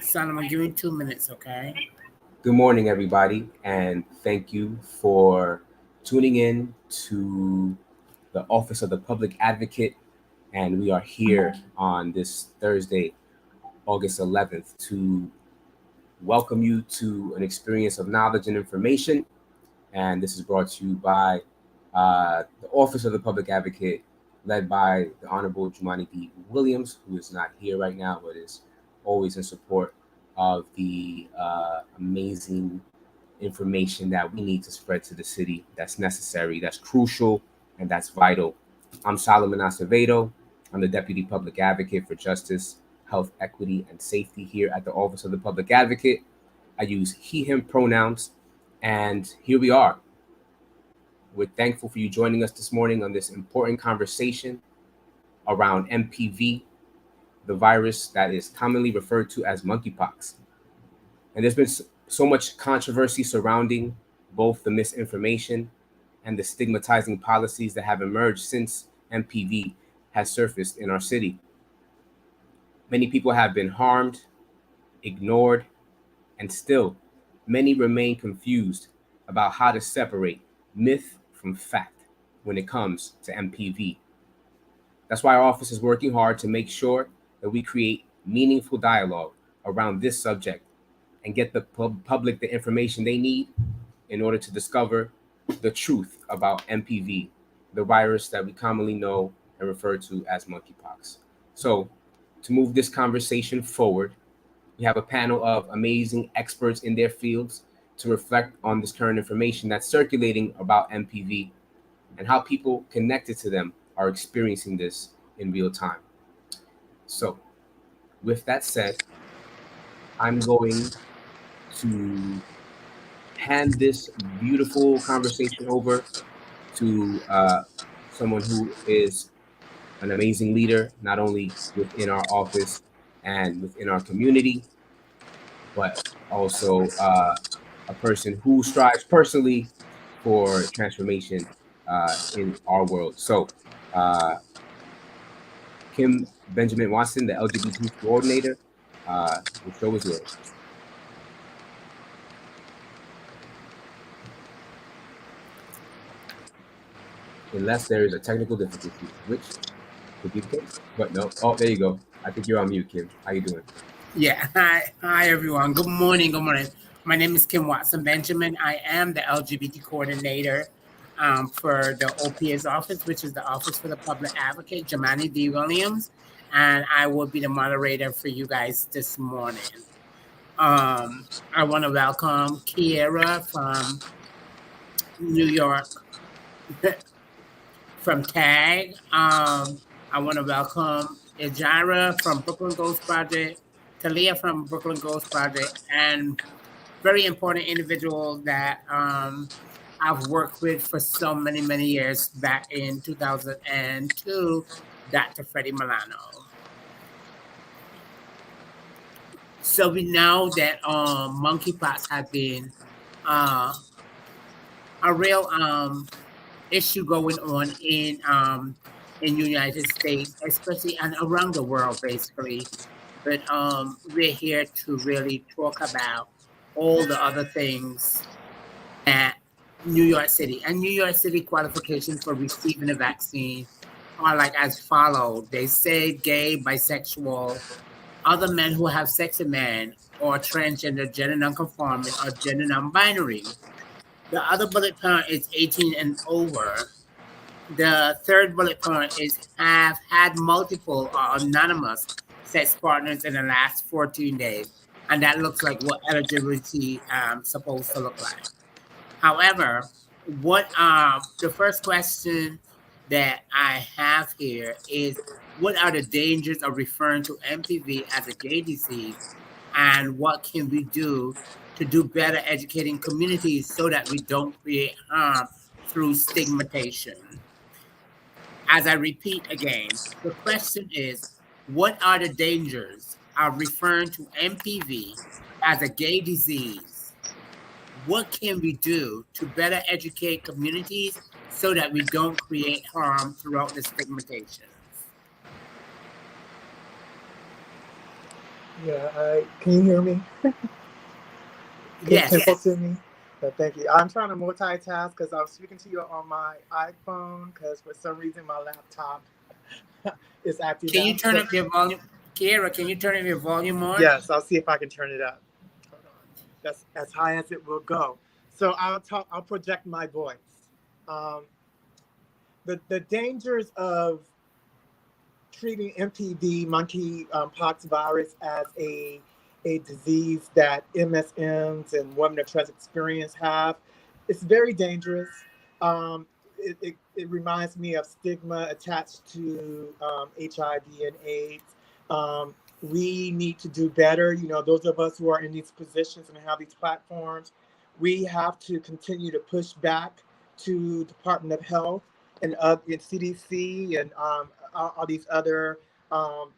Solomon, give me 2 minutes, okay? Good morning, everybody, and thank you for tuning in to the Office of the Public Advocate. And we are here on this Thursday, August 11th, to welcome you to an experience of knowledge and information. And this is brought to you by the Office of the Public Advocate, led by the Honorable Jumani B. Williams, who is not here right now, but is always in support of the amazing information that we need to spread to the city that's necessary, that's crucial, and that's vital. I'm Solomon Acevedo. I'm the Deputy Public Advocate for Justice, Health, Equity, and Safety here at the Office of the Public Advocate. I use he, him pronouns, and here we are. We're thankful for you joining us this morning on this important conversation around MPV, the virus that is commonly referred to as monkeypox. And there's been so much controversy surrounding both the misinformation and the stigmatizing policies that have emerged since MPV has surfaced in our city. Many people have been harmed, ignored, and still many remain confused about how to separate myth from fact when it comes to MPV. That's why our office is working hard to make sure that we create meaningful dialogue around this subject and get the public the information they need in order to discover the truth about MPV, the virus that we commonly know and refer to as monkeypox. So, to move this conversation forward, we have a panel of amazing experts in their fields to reflect on this current information that's circulating about MPV and how people connected to them are experiencing this in real time. So, with that said, I'm going to hand this beautiful conversation over to someone who is an amazing leader, not only within our office and within our community, but also a person who strives personally for transformation in our world. So, uh, Kim Benjamin Watson, the LGBT coordinator, the show is yours. Unless there is a technical difficulty, which could be the case. But no. Oh, there you go. I think you're on mute, Kim. How you doing? Yeah, hi everyone. Good morning, good morning. My name is Kim Watson Benjamin. I am the LGBT coordinator for the OPA's office, which is the Office for the Public Advocate, Jamani D. Williams, and I will be the moderator for you guys this morning. I want to welcome Kiera from New York, from TAG. I want to welcome Ejira from Brooklyn Ghost Project, Talia from Brooklyn Ghost Project, and very important individual that I've worked with for so many, many years back in 2002, Dr. Freddie Milano. So we know that monkeypox has been uh, a real issue going on in United States, especially and around the world, basically. But we're here to really talk about all the other things that New York City and New York City qualifications for receiving a vaccine are like as follow. They say gay, bisexual, other men who have sex with men, or transgender, gender nonconforming, or gender non-binary. The other bullet point is 18 and over. The third bullet point is have had multiple or anonymous sex partners in the last 14 days. And that looks like what eligibility supposed to look like. However, what the first question that I have here is what are the dangers of referring to MPV as a gay disease, and what can we do to do better educating communities so that we don't create harm through stigmatization? As I repeat again, the question is what are the dangers of referring to MPV as a gay disease? What can we do to better educate communities so that we don't create harm throughout the stigmatizations? Yeah, can you hear me? Can you Yes. pencil to me? Thank you. I'm trying to multitask because I'm speaking to you on my iPhone because for some reason my laptop is acting Can you up. turn So up your volume, Kiera? Can you turn up your volume on? yes, I'll see if I can turn it up. Hold on. That's as high as it will go. So I'll talk. I'll project my voice. Um, the dangers of treating MPV, monkeypox virus, as a disease that MSMs and women of trans experience have. It's very dangerous. It reminds me of stigma attached to HIV and AIDS. We need to do better. You know, those of us who are in these positions and have these platforms, we have to continue to push back to Department of Health and CDC and all these other um,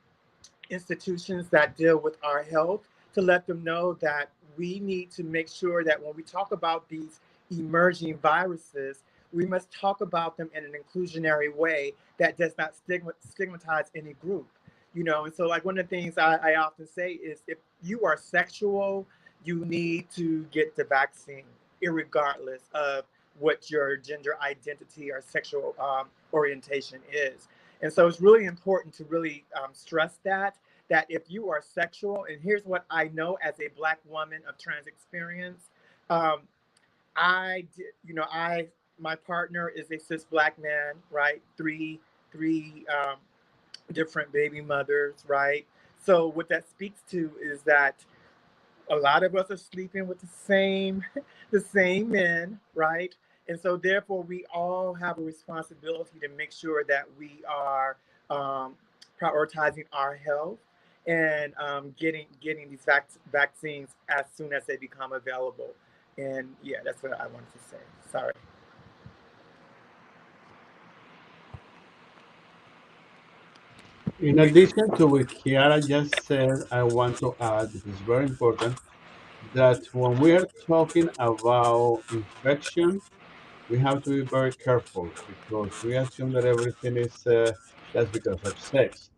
institutions that deal with our health to let them know that we need to make sure that when we talk about these emerging viruses, we must talk about them in an inclusionary way that does not stigmatize any group. You know, and so like one of the things I often say is if you are sexual, you need to get the vaccine, irregardless of what your gender identity or sexual orientation is. And so it's really important to really stress that if you are sexual, and here's what I know as a Black woman of trans experience, um, you know, my partner is a cis Black man, right? Three different baby mothers, right? So what that speaks to is that a lot of us are sleeping with the same the same men, right? And so therefore we all have a responsibility to make sure that we are um, prioritizing our health and getting these vaccines as soon as they become available. And yeah, that's what I wanted to say. Sorry. In addition to what Kiara just said, I want to add, this is very important, that when we are talking about infection, we have to be very careful because we assume that everything is just because of sex.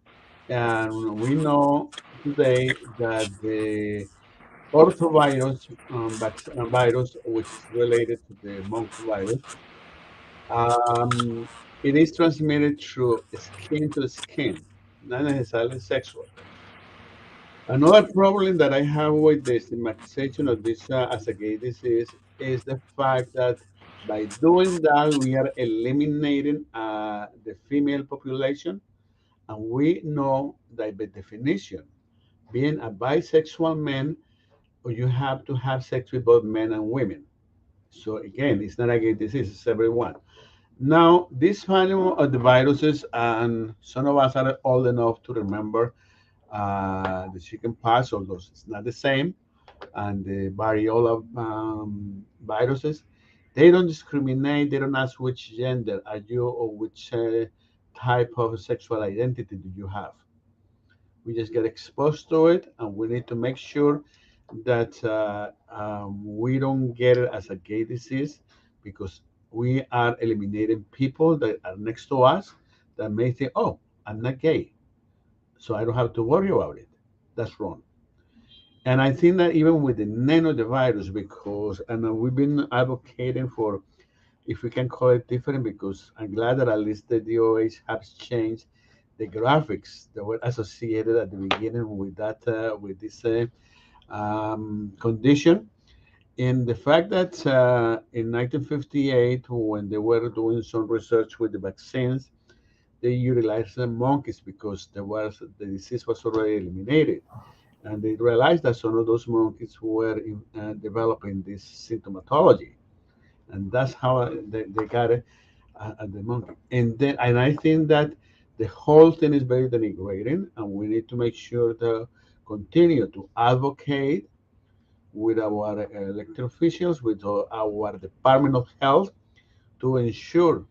And we know today that the orthovirus virus, which is related to the monkey virus, um, it is transmitted through skin to skin, not necessarily sexual. Another problem that I have with the stigmatization of this as a gay disease is the fact that by doing that, we are eliminating the female population. And we know that by definition, being a bisexual man, you have to have sex with both men and women. So again, it's not a gay disease, it's everyone. Now, this family of the viruses, and some of us are old enough to remember the chicken pox, although it's not the same, and the variola viruses. They don't discriminate. They don't ask which gender are you or which type of sexual identity do you have. We just get exposed to it, and we need to make sure that we don't get it as a gay disease because we are eliminating people that are next to us that may think, oh, I'm not gay, so I don't have to worry about it. That's wrong. And I think that even with the nano the virus, because and we've been advocating for if we can call it different, because I'm glad that at least the DOH has changed the graphics that were associated at the beginning with that with this condition. In the fact that in 1958, when they were doing some research with the vaccines, they utilized the monkeys because the disease was already eliminated, and they realized that some of those monkeys were developing this symptomatology, and that's how they got it at the monkey. And I think that the whole thing is very denigrating, and we need to make sure to continue to advocate with our elected officials, with our Department of Health, to ensure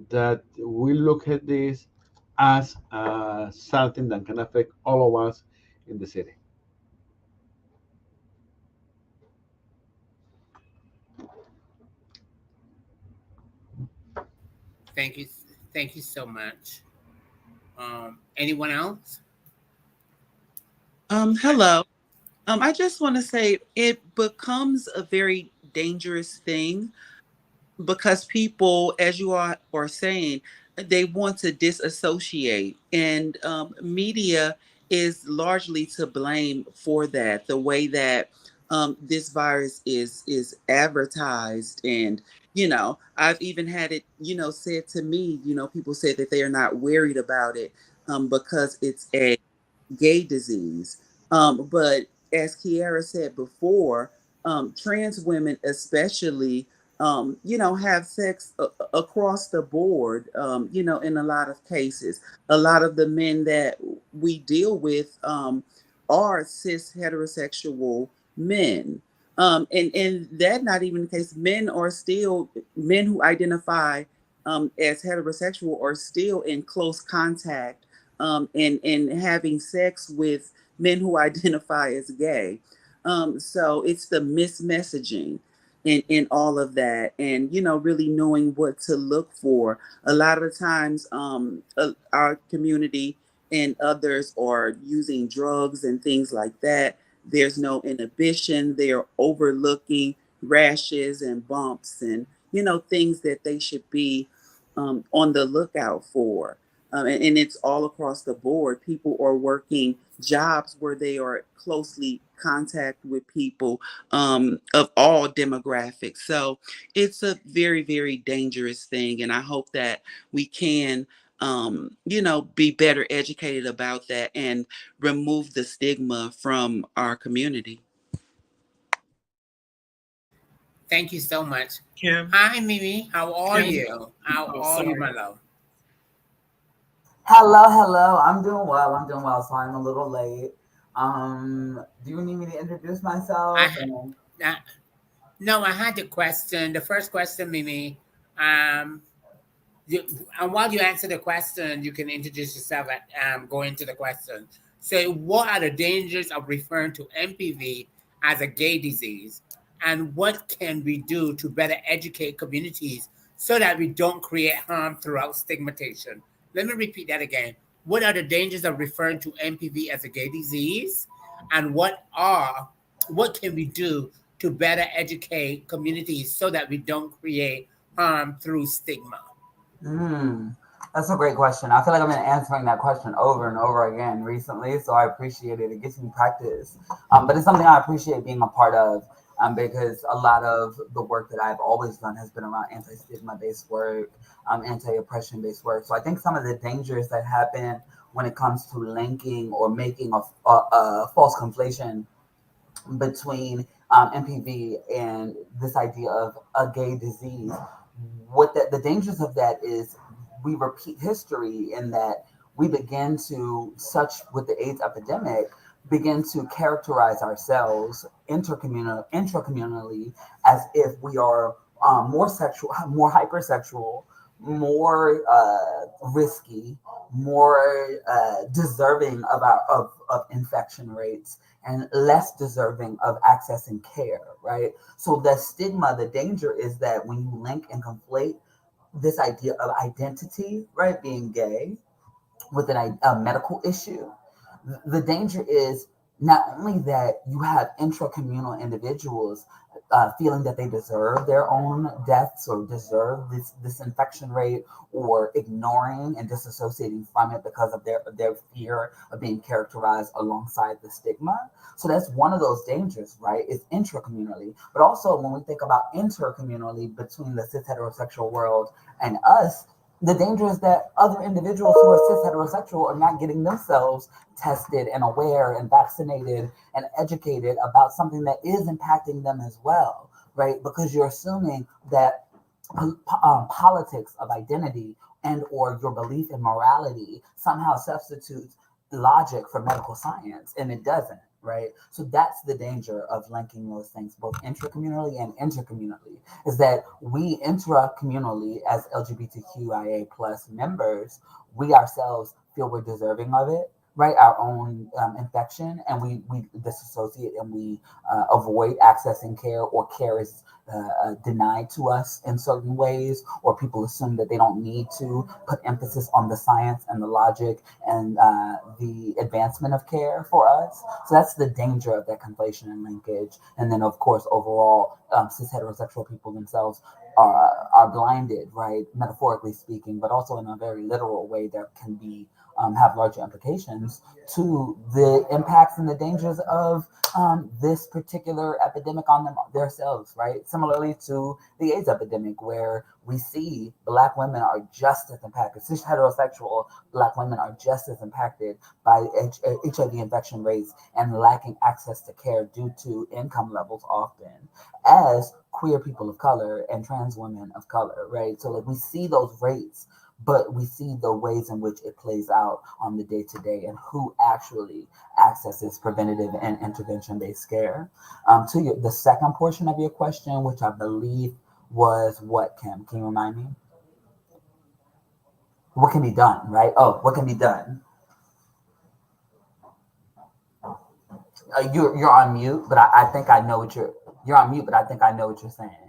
that we look at this as something that can affect all of us in the city. Thank you. Thank you so much. Anyone else? Hello. I just want to say it becomes a very dangerous thing because people, as you are saying, they want to disassociate, and media is largely to blame for that. The way that this virus is advertised, and I've even had it, said to me. People say that they are not worried about it because it's a gay disease. But as Kiara said before, trans women especially, have sex across the board, in a lot of cases. A lot of the men that we deal with are cis heterosexual men. And that not even the case. Men are still men who identify as heterosexual are still in close contact and having sex with men who identify as gay. So it's the mismessaging in all of that, and really knowing what to look for. A lot of the times, our community and others are using drugs and things like that. There's no inhibition. They're overlooking rashes and bumps and things that they should be on the lookout for. And it's all across the board. People are working jobs where they are closely contact with people of all demographics. So it's a very, very dangerous thing. And I hope that we can, be better educated about that and remove the stigma from our community. Thank you so much. Kim, Hi, Mimi. How are Kim. you? How Oh, are you, sorry. my love? Hello, hello. I'm doing well. I'm doing well. So I'm a little late. Do you need me to introduce I, myself? And I no, I had the question. The first question, Mimi. Um, you, and while you answer the question, you can introduce yourself and go into the question. So, what are the dangers of referring to MPV as a gay disease, and what can we do to better educate communities so that we don't create harm throughout stigmatization? Let me repeat that again. What are the dangers of referring to MPV as a gay disease, and what can we do to better educate communities so that we don't create harm through stigma? hmm, that's a great question. I feel like I've been answering that question over and over again recently, so I appreciate it. It gives me practice. But it's something I appreciate being a part of because a lot of the work that I've always done has been around anti-stigma based work, anti-oppression based work. So I think some of the dangers that happen when it comes to linking or making a false conflation between MPV and this idea of a gay disease. What the dangers of that is we repeat history in that we begin to, such with the AIDS epidemic, begin to characterize ourselves intracommunally as if we are more sexual, more hypersexual, more risky, more deserving of infection rates and less deserving of access and care, right? So the stigma, the danger is that when you link and conflate this idea of identity, right, being gay, with a medical issue, the danger is not only that you have intracommunal individuals feeling that they deserve their own deaths or deserve this infection rate or ignoring and disassociating from it because of their fear of being characterized alongside the stigma. So that's one of those dangers, right? It's intracommunally. But also when we think about intercommunally between the cis heterosexual world and us, the danger is that other individuals who are cis heterosexual are not getting themselves tested and aware and vaccinated and educated about something that is impacting them as well, right? Because you're assuming that politics of identity and or your belief in morality somehow substitutes logic for medical science, and it doesn't, right? So that's the danger of linking those things both intracommunally and intercommunally, is that we intracommunally as LGBTQIA plus members, we ourselves feel we're deserving of it, right, our own infection, and we disassociate and we avoid accessing care, or care is denied to us in certain ways, or people assume that they don't need to put emphasis on the science and the logic and the advancement of care for us. So that's the danger of that conflation and linkage. And then, of course, overall, cis heterosexual people themselves are blinded, right, metaphorically speaking, but also in a very literal way that can be have larger implications to the impacts and the dangers of this particular epidemic on themselves, right? Similarly to the AIDS epidemic, where we see Black women are just as impacted, cis heterosexual Black women are just as impacted by HIV infection rates and lacking access to care due to income levels often, as queer people of color and trans women of color, right? So like we see those rates, but we see the ways in which it plays out on the day to day and who actually accesses preventative and intervention based care. The second portion of your question, which I believe was what, Kim? Can you remind me? What can be done, right? Oh, what can be done? You're on mute, but I think I know what you're on mute, but I think I know what you're saying.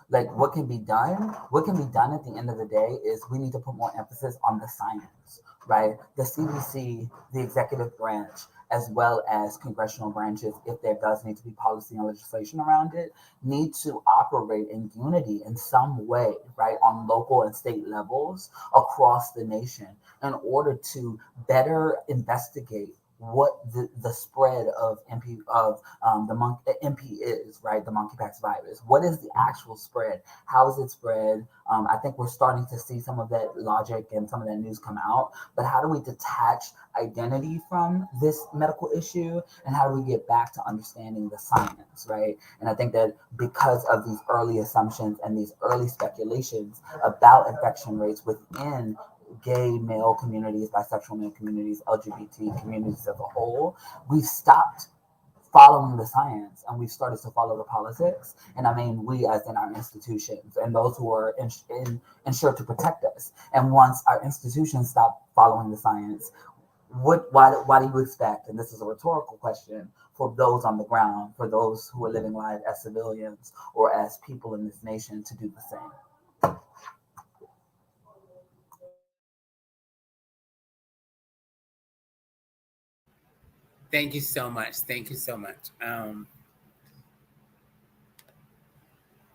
Like what can be done? What can be done at the end of the day is we need to put more emphasis on the science, right? The CDC, the executive branch, as well as congressional branches, if there does need to be policy and legislation around it, need to operate in unity in some way, right, on local and state levels across the nation in order to better investigate what the spread of MP is, right? The monkeypox virus. What is the actual spread? How is it spread? I think we're starting to see some of that logic and some of that news come out. But how do we detach identity from this medical issue, and how do we get back to understanding the science, right? And I think that because of these early assumptions and these early speculations about infection rates within gay male communities, bisexual male communities, LGBT communities as a whole, we've stopped following the science and we've started to follow the politics. And I mean, we as in our institutions and those who are ensured to protect us. And once our institutions stop following the science, why do you expect, and this is a rhetorical question, for those on the ground, for those who are living life as civilians or as people in this nation to do the same? Thank you so much. Thank you so much.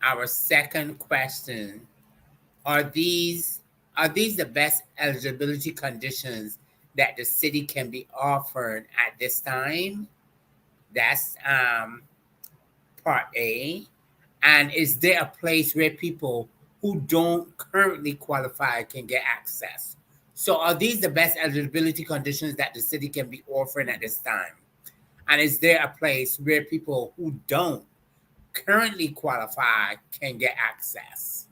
Our second question: Are these the best eligibility conditions that the city can be offered at this time? That's part A. And is there a place where people who don't currently qualify can get access? So are these the best eligibility conditions that the city can be offering at this time? And is there a place where people who don't currently qualify can get access?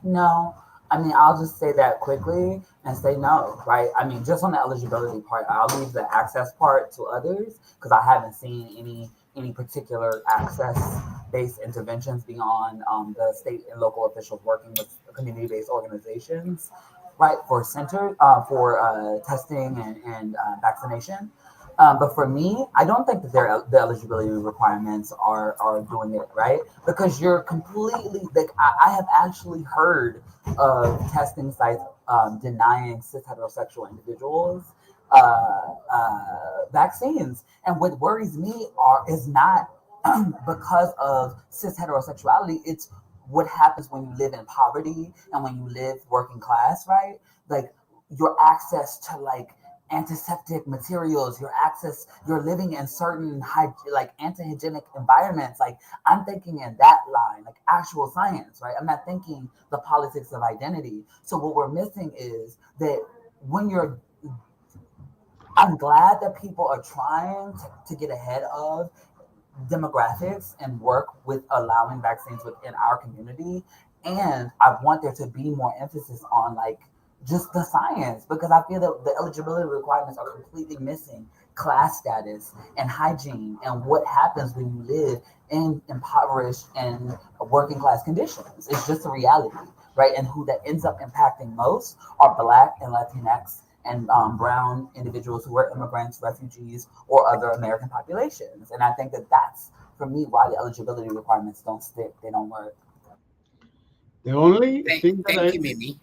No. I mean, I'll just say that quickly and say no, right? I mean, just on the eligibility part, I'll leave the access part to others because I haven't seen any particular access-based interventions beyond the state and local officials working with community-based organizations, right, for center for testing and vaccination. But for me, I don't think that the eligibility requirements are doing it right, because you're completely like I have actually heard of testing sites denying cis heterosexual individuals vaccines, and what worries me is not because of cis heterosexuality. It's what happens when you live in poverty and when you live working class, right? Like your access to like antiseptic materials, you're living in certain like anti-hygienic environments. Like I'm thinking in that line, like actual science, right? I'm not thinking the politics of identity. So what we're missing is that when you're I'm glad that people are trying to get ahead of demographics and work with allowing vaccines within our community. And I want there to be more emphasis on like just the science, because I feel that the eligibility requirements are completely missing class status and hygiene and what happens when you live in impoverished and working class conditions. It's just a reality, right? And who that ends up impacting most are Black and Latinx and brown individuals who are immigrants, refugees, or other American populations. And I think that that's, for me, why the eligibility requirements don't stick, they don't work. The only Thank, thing that thank I, you, Mimi.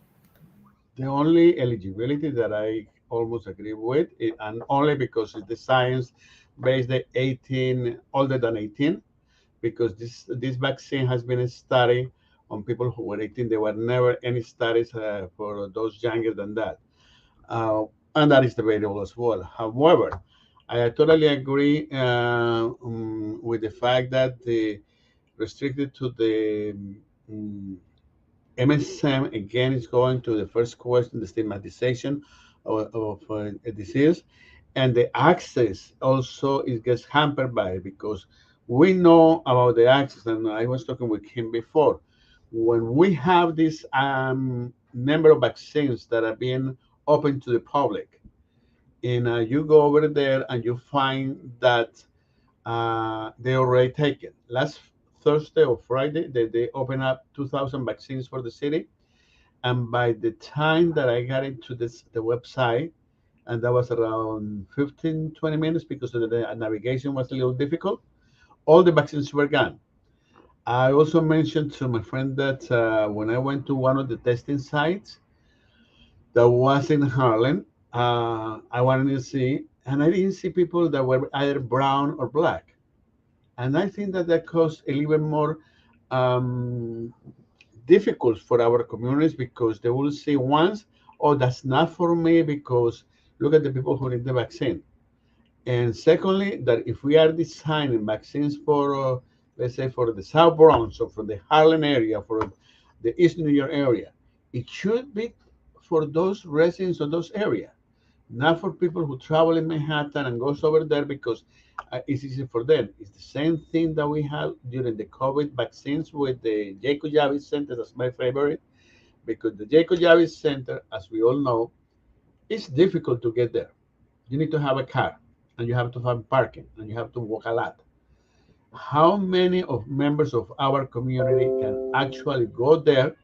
the only eligibility that I almost agree with, and only because it's the science based the 18 older than 18, because this vaccine has been studied on people who were 18. There were never any studies for those younger than that, uh, and that is debatable as well. However, I totally agree with the fact that the restricted to the MSM again is going to the first question, the stigmatization of a disease, and the access also it gets hampered by it because we know about the access, and I was talking with him before. When we have this number of vaccines that are being open to the public, and you go over there and you find that they already taken. Last Thursday or Friday, they opened up 2,000 vaccines for the city. And by the time that I got into the website, and that was around 15, 20 minutes because the navigation was a little difficult, all the vaccines were gone. I also mentioned to my friend that when I went to one of the testing sites that was in Harlem, I wanted to see, and I didn't see people that were either brown or black. And I think that that caused a little bit more um, difficult for our communities because they will say once, oh, that's not for me because look at the people who need the vaccine. And secondly, that if we are designing vaccines for, let's say, for the South Bronx or for the Harlem area, for the East New York area, it should be for those residents of those areas, not for people who travel in Manhattan and goes over there because it's easy for them. It's the same thing that we had during the COVID vaccines with the Jacob Javits Center. That's my favorite because the Jacob Javits Center, as we all know, is difficult to get there. You need to have a car, and you have to have parking, and you have to walk a lot. How many of members of our community can actually go there,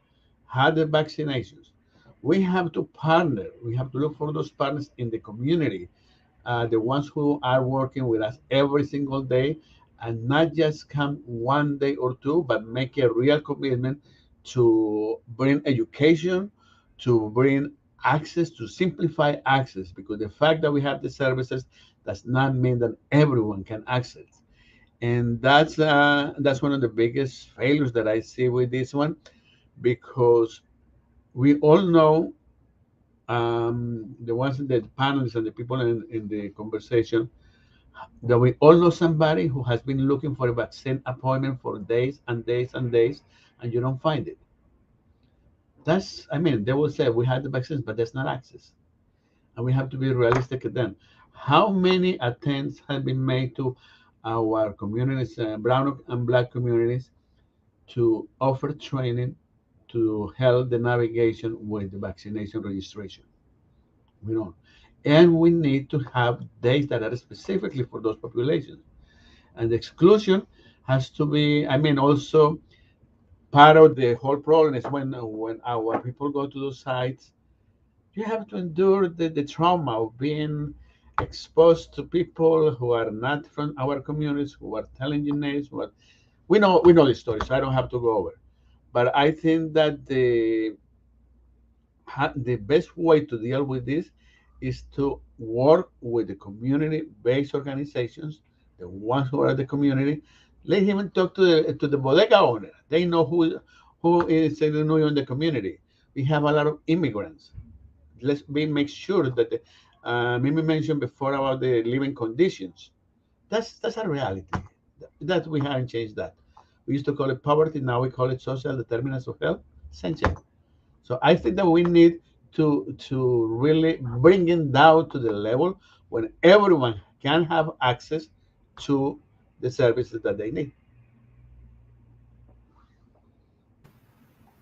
have the vaccinations? We have to partner. We have to look for those partners in the community, the ones who are working with us every single day, and not just come one day or two, but make a real commitment to bring education, to bring access, to simplify access, because the fact that we have the services does not mean that everyone can access. And that's one of the biggest failures that I see with this one, because we all know the ones in the panels and the people in the conversation that we all know somebody who has been looking for a vaccine appointment for days and days and days, and you don't find it. That's, I mean, they will say we have the vaccines, but there's not access, and we have to be realistic at them. How many attempts have been made to our communities, brown and black communities, to offer training to help the navigation with the vaccination registration? We don't. And we need to have days that are specifically for those populations. And the exclusion has to be, I mean, also part of the whole problem is when our people go to those sites, you have to endure the trauma of being exposed to people who are not from our communities, who are telling you names. We know the story, so I don't have to go over. But I think that the best way to deal with this is to work with the community-based organizations, the ones who are the community. Let him talk to the bodega owner. They know who is in the community. We have a lot of immigrants. Make sure that Mimi mentioned before about the living conditions. That's a reality. That we haven't changed that. We used to call it poverty. Now we call it social determinants of health. Same thing. So I think that we need to really bring it down to the level when everyone can have access to the services that they need.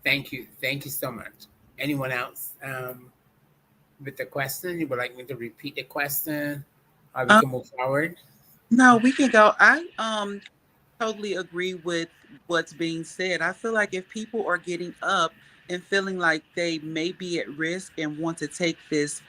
Thank you so much. Anyone else with the question? You would like me to repeat the question, or we Um, can move forward? no, we can go. I totally agree with what's being said. I feel like if people are getting up and feeling like they may be at risk and want to take this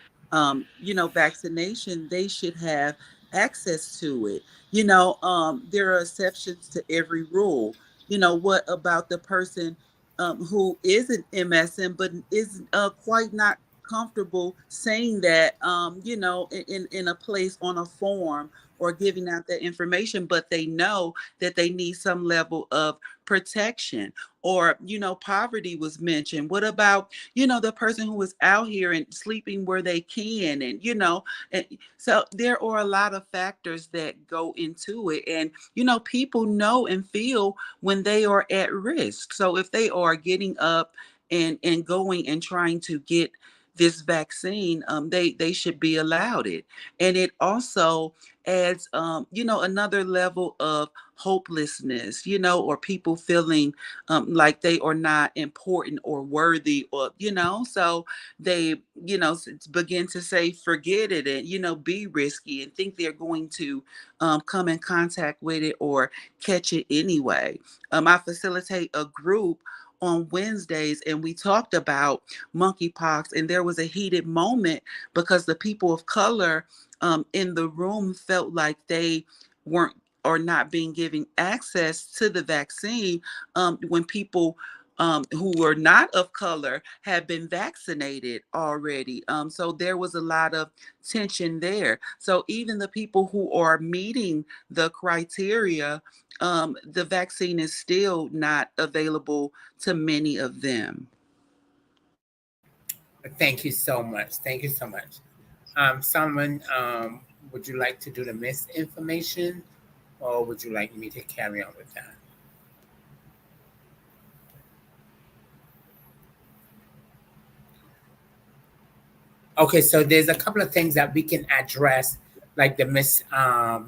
vaccination, they should have access to it. There are exceptions to every rule. What about the person who is an MSM but is quite not comfortable saying that, in a place on a form or giving out that information, but they know that they need some level of protection. Or, poverty was mentioned. What about, the person who is out here and sleeping where they can, and so there are a lot of factors that go into it. And, people know and feel when they are at risk. So if they are getting up and going and trying to get this vaccine, they should be allowed it. And it also adds, another level of hopelessness, or people feeling like they are not important or worthy, or so they begin to say forget it, and be risky and think they're going to come in contact with it or catch it anyway. I facilitate a group on Wednesdays, and we talked about monkeypox, and there was a heated moment because the people of color in the room felt like they weren't or not being given access to the vaccine when people who were not of color had been vaccinated already. So there was a lot of tension there. So even the people who are meeting the criteria, the vaccine is still not available to many of them. Thank you so much. Thank you so much. Solomon, would you like to do the misinformation, or would you like me to carry on with that? Okay, so there's a couple of things that we can address, like the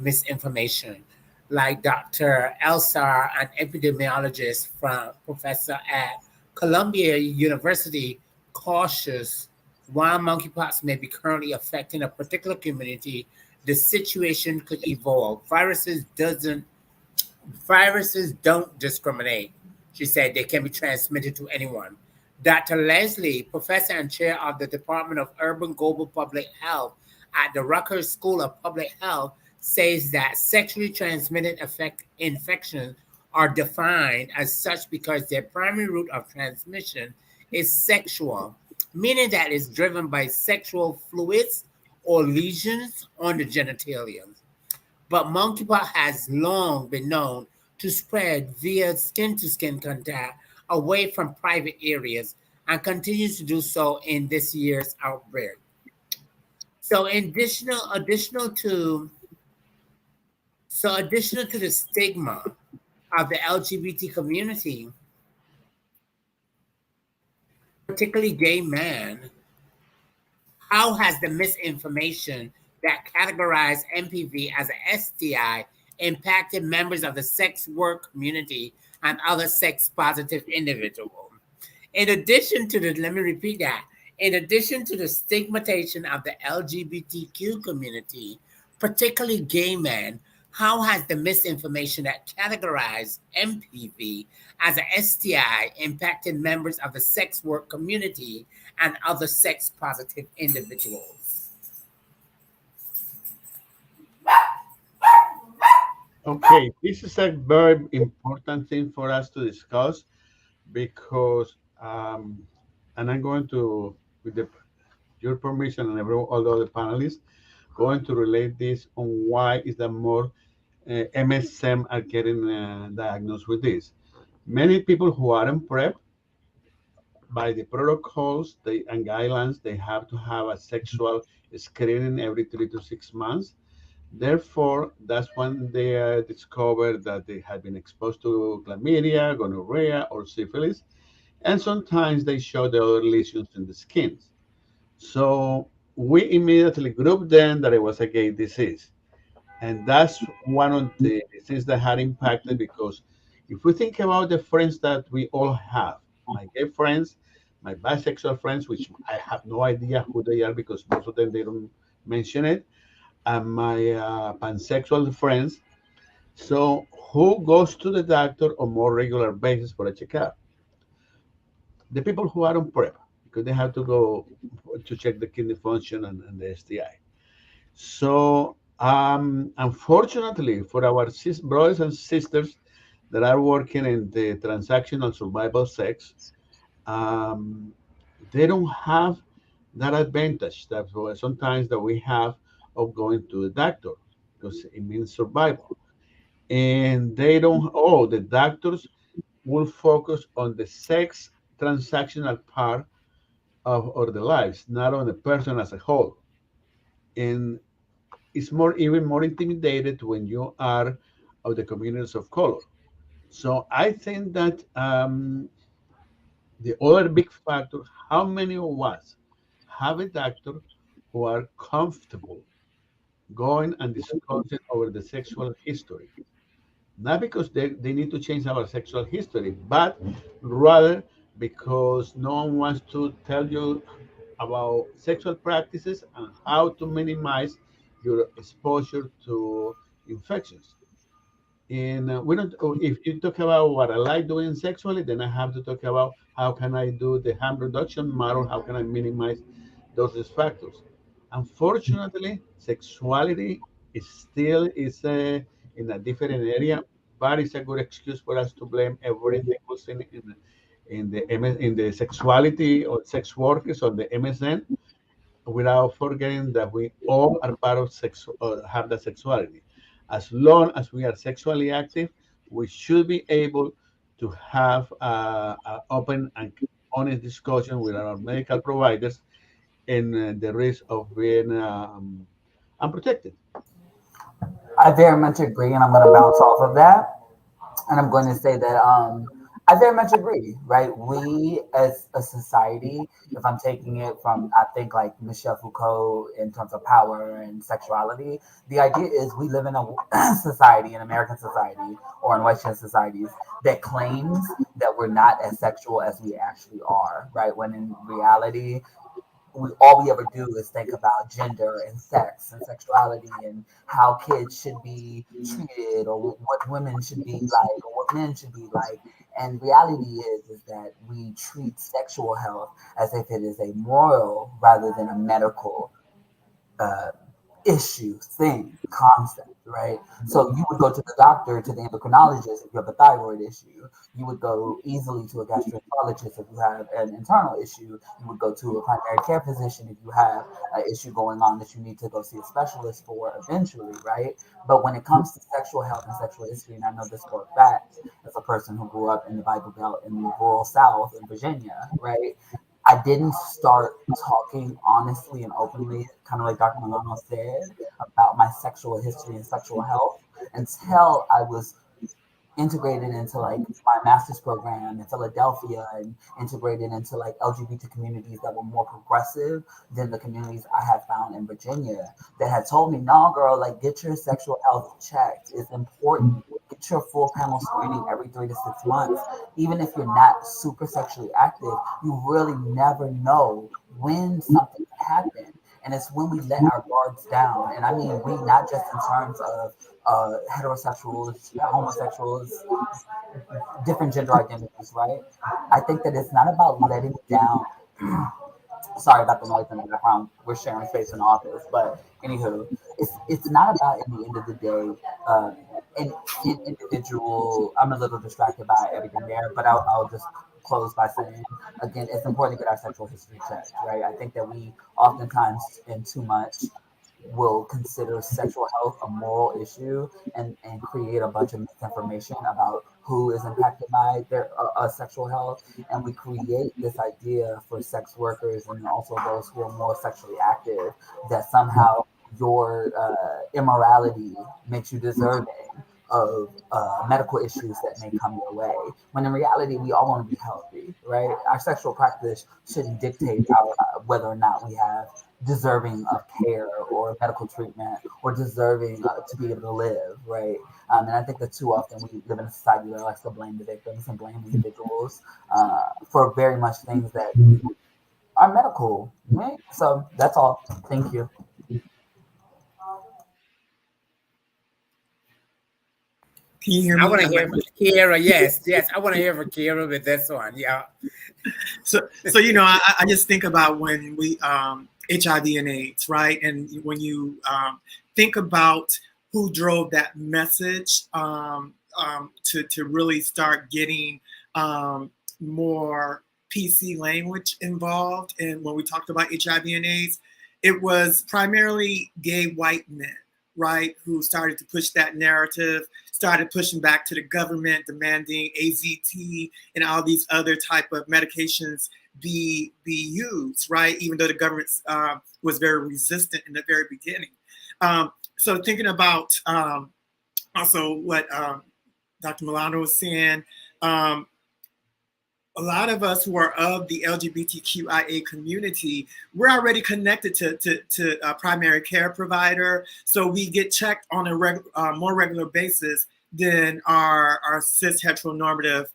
misinformation. Like Dr. Elsar, an epidemiologist from professor at Columbia University, cautious while monkeypox may be currently affecting a particular community, the situation could evolve. Viruses don't discriminate. She said they can be transmitted to anyone. Dr. Leslie, professor and chair of the Department of Urban Global Public Health at the Rutgers School of Public Health, says that sexually transmitted infections are defined as such because their primary route of transmission is sexual, meaning that it's driven by sexual fluids or lesions on the genitalia. But monkeypox has long been known to spread via skin to skin contact away from private areas and continues to do so in this year's outbreak. So additional to the stigma of the LGBT community, particularly gay men, how has the misinformation that categorized MPV as an STI impacted members of the sex work community and other sex positive individuals? In addition to the, let me repeat that, in addition to the stigmatization of the LGBTQ community, particularly gay men, how has the misinformation that categorized MPV as an STI impacted members of the sex work community and other sex positive individuals? Okay, this is a very important thing for us to discuss because, and I'm going to, with your permission and all the other panelists, going to relate this on why is that more MSM are getting diagnosed with this. Many people who aren't PrEP, by the protocols and guidelines, they have to have a sexual screening every 3 to 6 months. Therefore, that's when they discover that they have been exposed to chlamydia, gonorrhea, or syphilis, and sometimes they show the other lesions in the skin. So we immediately grouped them that it was a gay disease. And that's one of the things that had impacted because if we think about the friends that we all have, my gay friends, my bisexual friends, which I have no idea who they are because most of them they don't mention it, and my pansexual friends. So who goes to the doctor on more regular basis for a checkup? The people who are on PrEP, because they have to go to check the kidney function and the STI. So, unfortunately, for our brothers and sisters that are working in the transactional survival sex, um, they don't have that advantage that sometimes that we have of going to the doctor because it means survival. And they don't, oh, the doctors will focus on the sex transactional part of the lives, not on the person as a whole. And it's more even more intimidated when you are of the communities of color. So I think that the other big factor, how many of us have a doctor who are comfortable going and discussing over the sexual history? Not because they need to change our sexual history, but rather because no one wants to tell you about sexual practices and how to minimize your exposure to infections. And we don't. If you talk about what I like doing sexually, then I have to talk about how can I do the harm reduction model. How can I minimize those risk factors? Unfortunately, sexuality is still in a different area, but it's a good excuse for us to blame everything else in the sexuality or sex workers or the MSN without forgetting that we all are part of sex or have the sexuality. As long as we are sexually active, we should be able to have an open and honest discussion with our medical providers and the risk of being unprotected. I very much agree, and I'm going to bounce off of that. And I'm going to say that I very much agree, right? We as a society, if I'm taking it from, I think like Michel Foucault in terms of power and sexuality, the idea is we live in a society, an American society or in Western societies that claims that we're not as sexual as we actually are, right? When in reality, all we ever do is think about gender and sex and sexuality and how kids should be treated or what women should be like or what men should be like. And reality is that we treat sexual health as if it is a moral rather than a medical uh, issue, thing, concept, right? So you would go to the doctor, to the endocrinologist if you have a thyroid issue. You would go easily to a gastroenterologist if you have an internal issue. You would go to a primary care physician if you have an issue going on that you need to go see a specialist for eventually, right? But when it comes to sexual health and sexual history, and I know this for a fact, as a person who grew up in the Bible Belt in the rural South in Virginia, right? I didn't start talking honestly and openly, kind of like Dr. Milano said, about my sexual history and sexual health until I was integrated into like my master's program in Philadelphia and integrated into like LGBT communities that were more progressive than the communities I had found in Virginia that had told me, no, girl, like get your sexual health checked. It's important. Get your full panel screening every 3 to 6 months. Even if you're not super sexually active, you really never know when something can happen. And it's when we let our guards down. And I mean, we not just in terms of heterosexuals, homosexuals, different gender identities, right? I think that it's not about letting down. Sorry about the noise in the background. We're sharing space in the office, but anywho, it's not about in the end of the day, an individual. I'm a little distracted by everything there, but I'll just close by saying again, it's important to get our sexual history checked, right? I think that we oftentimes spend too much will consider sexual health a moral issue and create a bunch of misinformation about who is impacted by their sexual health. And we create this idea for sex workers and also those who are more sexually active that somehow your immorality makes you deserving of medical issues that may come your way. When in reality, we all want to be healthy, right? Our sexual practice shouldn't dictate our, whether or not we have deserving of care or medical treatment or deserving to be able to live, right? And I think that too often we live in a society that likes to blame the victims and blame individuals for very much things that are medical, right? So that's all. Thank you. Can you hear I me? want to hear from Kira. Yes, yes, I want to hear from Kira with this one. Yeah. So I just think about when we HIV and AIDS, right? And when you think about who drove that message to really start getting more PC language involved, and when we talked about HIV and AIDS, it was primarily gay white men, right, who started to push that narrative, started pushing back to the government, demanding AZT and all these other type of medications be used, right? Even though the government was very resistant in the very beginning. So thinking about also what Dr. Milano was saying, a lot of us who are of the LGBTQIA community, we're already connected to a primary care provider. So we get checked on a more regular basis than our cis heteronormative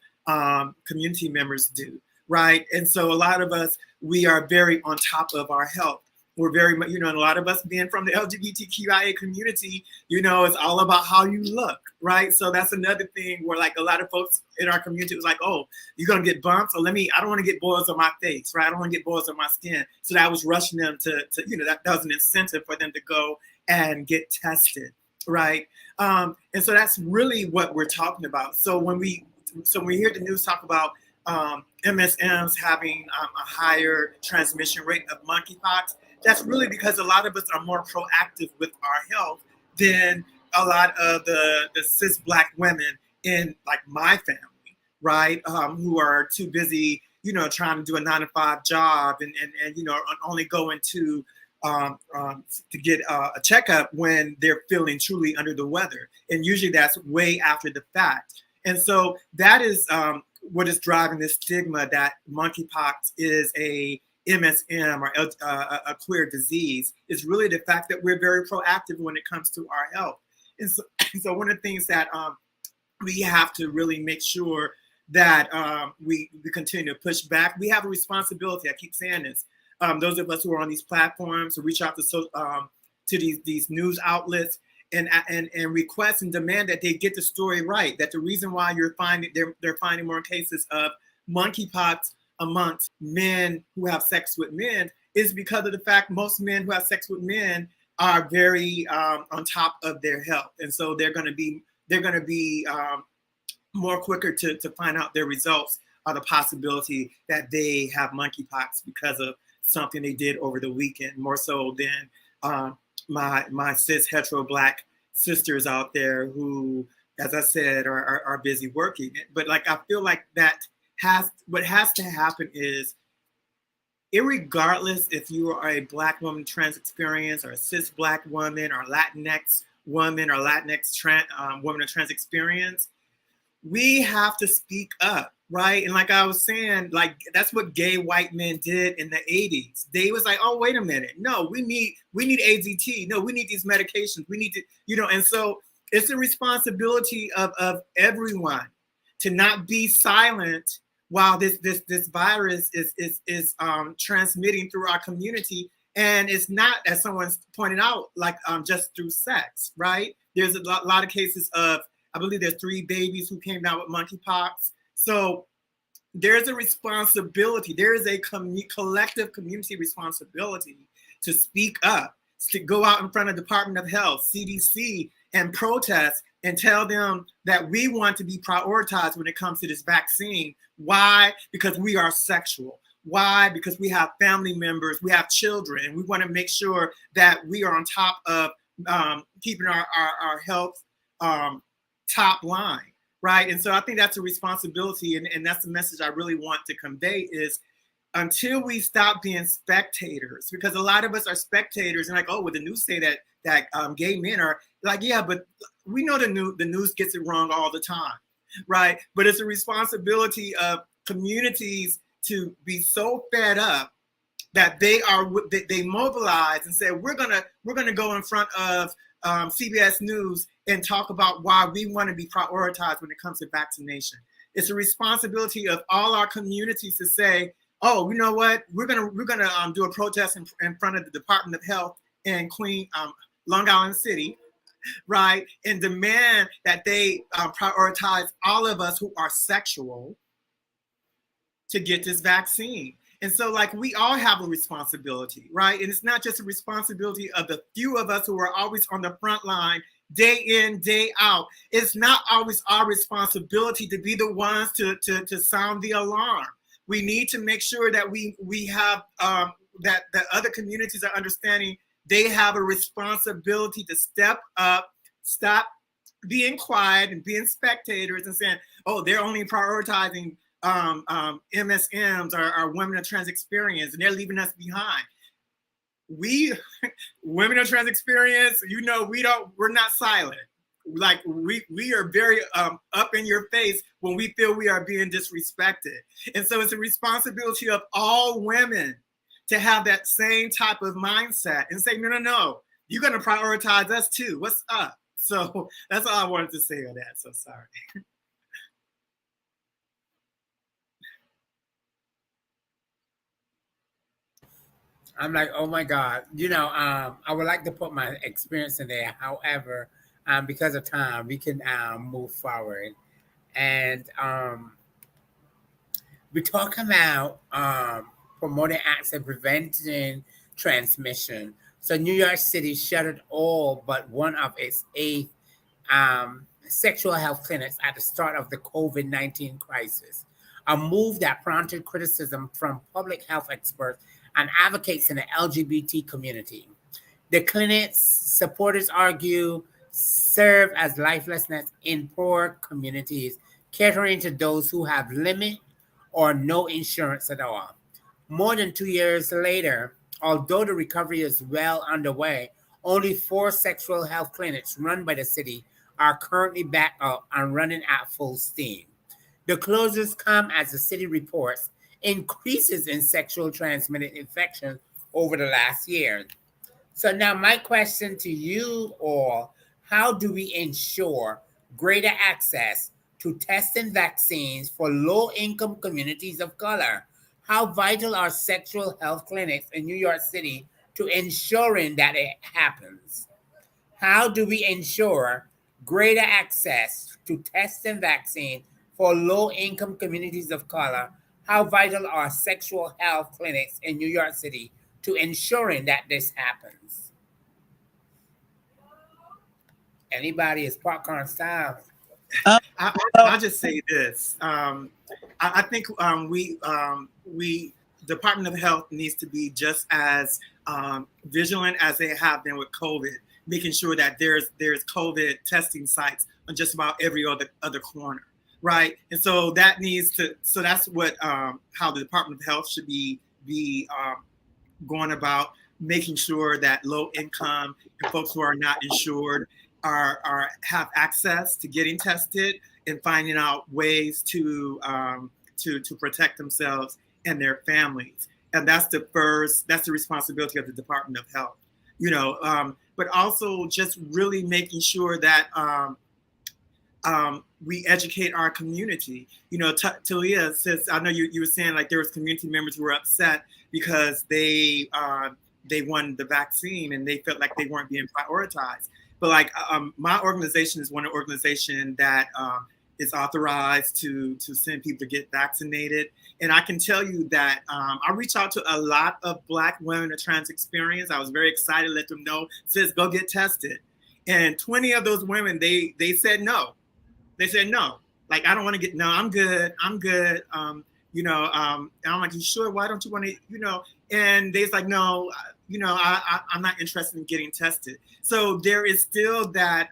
community members do, right? And so a lot of us, we are very on top of our health. We're very much, and a lot of us being from the LGBTQIA community, it's all about how you look, right? So that's another thing where like a lot of folks in our community was like, oh, you're gonna get bumps, or I don't want to get boils on my face, right? I don't want to get boils on my skin. So that was rushing them to that was an incentive for them to go and get tested, right? And so that's really what we're talking about. So when we hear the news talk about MSMs having a higher transmission rate of monkeypox, that's really because a lot of us are more proactive with our health than a lot of the cis Black women in like my family, right? Who are too busy, trying to do a 9-to-5 job and only going to get a checkup when they're feeling truly under the weather. And usually that's way after the fact. And so that is what is driving this stigma that monkeypox is a MSM or a queer disease, is really the fact that we're very proactive when it comes to our health. And so one of the things that we have to really make sure that we continue to push back. We have a responsibility. I keep saying this. Those of us who are on these platforms to reach out to these news outlets and request and demand that they get the story right. That the reason why they're finding more cases of monkeypox amongst men who have sex with men is because of the fact most men who have sex with men are very on top of their health, and so they're going to be more quicker to find out their results or the possibility that they have monkeypox because of something they did over the weekend, more so than my cis hetero Black sisters out there who, as I said, are busy working. But like I feel like what has to happen is, irregardless if you are a Black woman trans experience or a cis Black woman or Latinx woman or Latinx woman of trans experience, we have to speak up, right? And like I was saying, like that's what gay white men did in the 80s. They was like, oh, wait a minute. No, we need AZT. No, we need these medications. We need to, and so it's a responsibility of everyone to not be silent while this virus is transmitting through our community. And it's not, as someone's pointed out, like just through sex, right? There's a lot of cases of, I believe there's 3 babies who came down with monkeypox. So there's a responsibility. There is a collective community responsibility to speak up, to go out in front of Department of Health, CDC, and protest and tell them that we want to be prioritized when it comes to this vaccine. Why? Because we are sexual. Why? Because we have family members, we have children, and we want to make sure that we are on top of keeping our health top line, right? And so I think that's a responsibility, and that's the message I really want to convey is, until we stop being spectators, because a lot of us are spectators and like, oh, well, the news say that gay men are like, yeah, but we know the news gets it wrong all the time, right? But it's a responsibility of communities to be so fed up that they mobilize and say, we're gonna go in front of CBS News and talk about why we want to be prioritized when it comes to vaccination. It's a responsibility of all our communities to say, oh, you know what? We're gonna do a protest in front of the Department of Health in Long Island City, right? And demand that they prioritize all of us who are sexual to get this vaccine. And so, like, we all have a responsibility, right? And it's not just a responsibility of the few of us who are always on the front line, day in, day out. It's not always our responsibility to be the ones to sound the alarm. We need to make sure that we have that other communities are understanding they have a responsibility to step up, stop being quiet and being spectators and saying, oh, they're only prioritizing MSMs or women of trans experience, and they're leaving us behind. We, women of trans experience, we're not silent. Like we are very up in your face when we feel we are being disrespected. And so it's a responsibility of all women to have that same type of mindset and say, no, you're going to prioritize us too. What's up? So that's all I wanted to say on that. So sorry. I'm like, oh my God. I would like to put my experience in there. However, because of time, we can move forward. And we talk about promoting acts of preventing transmission. So New York City shuttered all but one of its 8 sexual health clinics at the start of the COVID-19 crisis, a move that prompted criticism from public health experts and advocates in the LGBT community. The clinic's supporters argue serve as lifelessness in poor communities, catering to those who have limited or no insurance at all. More than 2 years later, although the recovery is well underway, only 4 sexual health clinics run by the city are currently back up and running at full steam. The closures come as the city reports increases in sexual transmitted infections over the last year. So now my question to you all, how do we ensure greater access to testing vaccines for low-income communities of color? How vital are sexual health clinics in New York City to ensuring that it happens? How do we ensure greater access to testing vaccine for low-income communities of color? How vital are sexual health clinics in New York City to ensuring that this happens? Anybody is popcorn style. I'll just say this. I think we Department of Health needs to be just as vigilant as they have been with COVID, making sure that there's COVID testing sites on just about every other corner, right? And so that needs to. So that's what how the Department of Health should be going about, making sure that low income and folks who are not insured have access to getting tested and finding out ways to protect themselves and their families. And that's the responsibility of the Department of Health, but also just really making sure that we educate our community. Talia says, I know you were saying like there was community members who were upset because they won the vaccine and they felt like they weren't being prioritized. But like my organization is one organization that is authorized to send people to get vaccinated. And I can tell you that I reach out to a lot of Black women of trans experience. I was very excited to let them know, says, go get tested. And 20 of those women, they said no. They said no. Like, I don't want to get, no, I'm good. I'm good. And I'm like, you sure? Why don't you want to, And they's like, no, I'm not interested in getting tested. So there is still that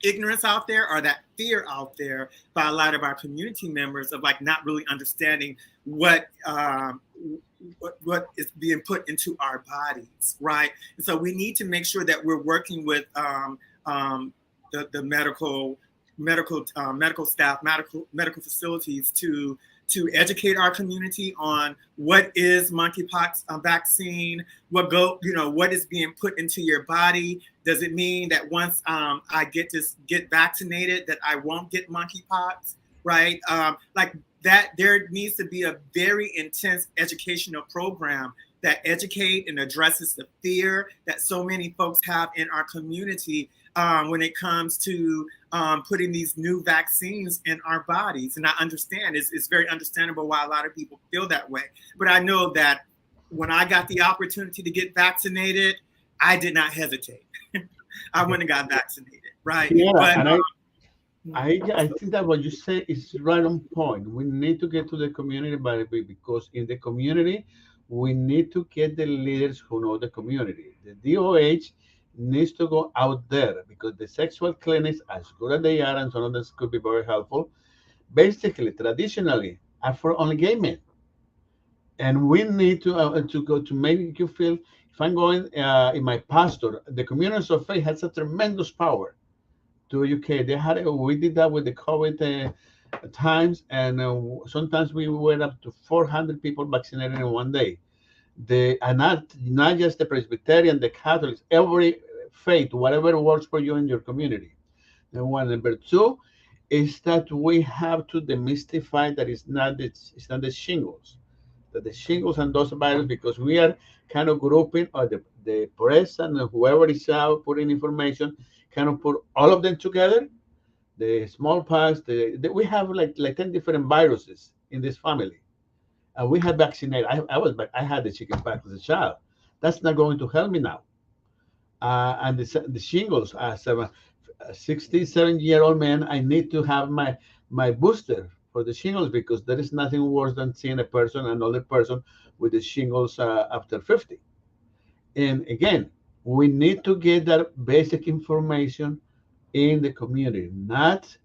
ignorance out there, or that fear out there by a lot of our community members of like not really understanding what is being put into our bodies, right? And so we need to make sure that we're working with the medical staff, medical facilities to educate our community on what is monkeypox vaccine, what is being put into your body. Does it mean that once I get vaccinated that I won't get monkeypox, right? Like that, there needs to be a very intense educational program that educate and addresses the fear that so many folks have in our community when it comes to putting these new vaccines in our bodies. And I understand it's very understandable why a lot of people feel that way. But I know that when I got the opportunity to get vaccinated, I did not hesitate. I went and got vaccinated, right? Yeah, But and I think that what you say is right on point. We need to get to the community, but because in the community, we need to get the leaders who know the community. The DOH needs to go out there because the sexual clinics, as good as they are, and some of them could be very helpful, basically, traditionally, are for only gay men. And we need to go to make you feel. If I'm going in my pastor, the communities of faith has a tremendous power to educate. We did that with the COVID times, and sometimes we were up to 400 people vaccinated in one day. And not just the Presbyterian, the Catholics, every faith, whatever works for you in your community. And one. Number two is that we have to demystify that it's not the shingles, that the shingles and those viruses, because we are kind of grouping, or the press and whoever is out putting information, kind of put all of them together. The smallpox, we have like 10 different viruses in this family. We had vaccinated. I had the chickenpox as a child. That's not going to help me now. And the shingles, as a 67-year-old man, I need to have my booster for the shingles, because there is nothing worse than seeing another person with the shingles after 50. And again, we need to get that basic information in the community, not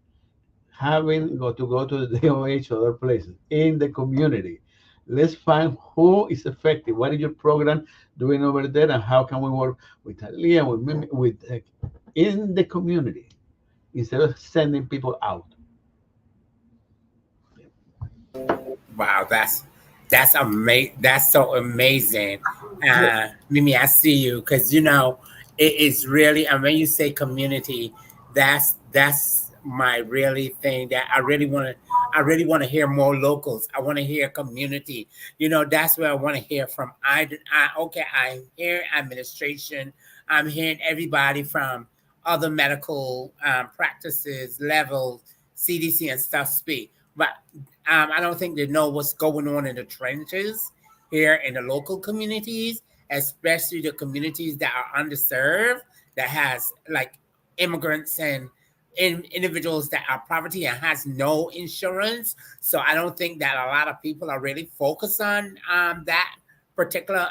having to go to the DOH or other places, in the community. Let's find who is effective. What is your program doing over there, and how can we work with Aaliyah, with Mimi, in the community, instead of sending people out. Wow, that's amazing. That's so amazing. Mimi, I see you, because it is really. And when you say community, that's my really thing that I really want to. I really want to hear more locals. I want to hear community. That's where I want to hear from. Okay, I hear administration. I'm hearing everybody from other medical practices, levels, CDC and stuff speak. But I don't think they know what's going on in the trenches here in the local communities, especially the communities that are underserved, that has like immigrants and individuals that are poverty and has no insurance. So I don't think that a lot of people are really focused on that particular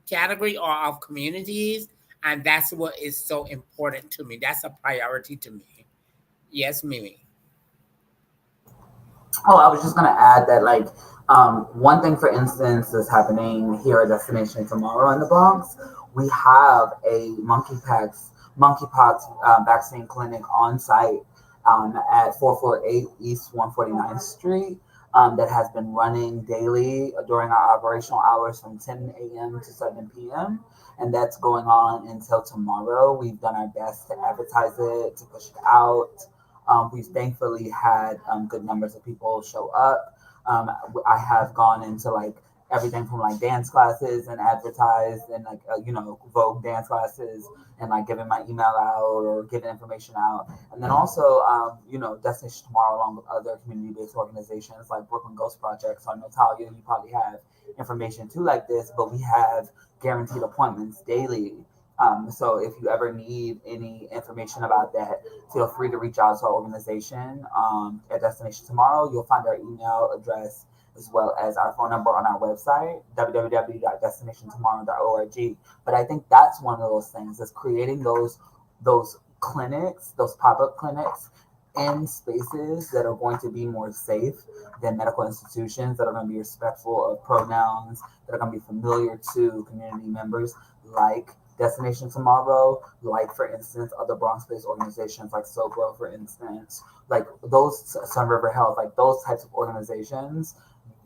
category or of communities. And that's what is so important to me. That's a priority to me. Yes, Mimi. Oh, I was just gonna add that, like, one thing, for instance, is happening here at Destination Tomorrow in the Bronx. We have a monkeypox vaccine clinic on site at 448 East 149th Street, that has been running daily during our operational hours from 10 a.m. to 7 p.m. And that's going on until tomorrow. We've done our best to advertise it, to push it out. We've thankfully had good numbers of people show up. I have gone into like everything from like dance classes and advertised, and like Vogue dance classes, and like giving my email out or giving information out. And then also Destination Tomorrow, along with other community-based organizations like Brooklyn Ghost Project. So I know, Talia, you probably have information too like this, but we have guaranteed appointments daily. So if you ever need any information about that, feel free to reach out to our organization at Destination Tomorrow. You'll find our email address as well as our phone number on our website, www.destinationtomorrow.org. But I think that's one of those things, is creating those clinics, those pop-up clinics in spaces that are going to be more safe than medical institutions, that are going to be respectful of pronouns, that are going to be familiar to community members, like Destination Tomorrow, like, for instance, other Bronx-based organizations like SoGrow, for instance, like those, Sun River Health, like those types of organizations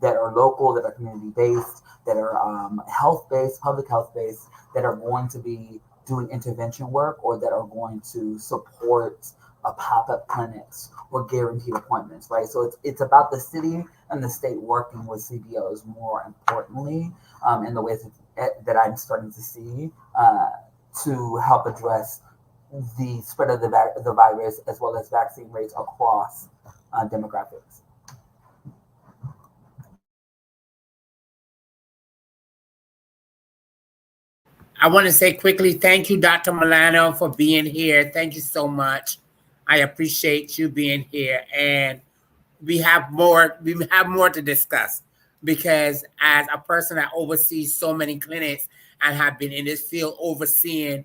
that are local, that are community-based, that are health-based, public health-based, that are going to be doing intervention work, or that are going to support pop-up clinics or guaranteed appointments, right? So it's about the city and the state working with CBOs more importantly in the ways that I'm starting to see to help address the spread of the virus as well as vaccine rates across demographics. I want to say quickly, thank you, Dr. Milano, for being here. Thank you so much. I appreciate you being here, and we have more to discuss, because as a person that oversees so many clinics and have been in this field overseeing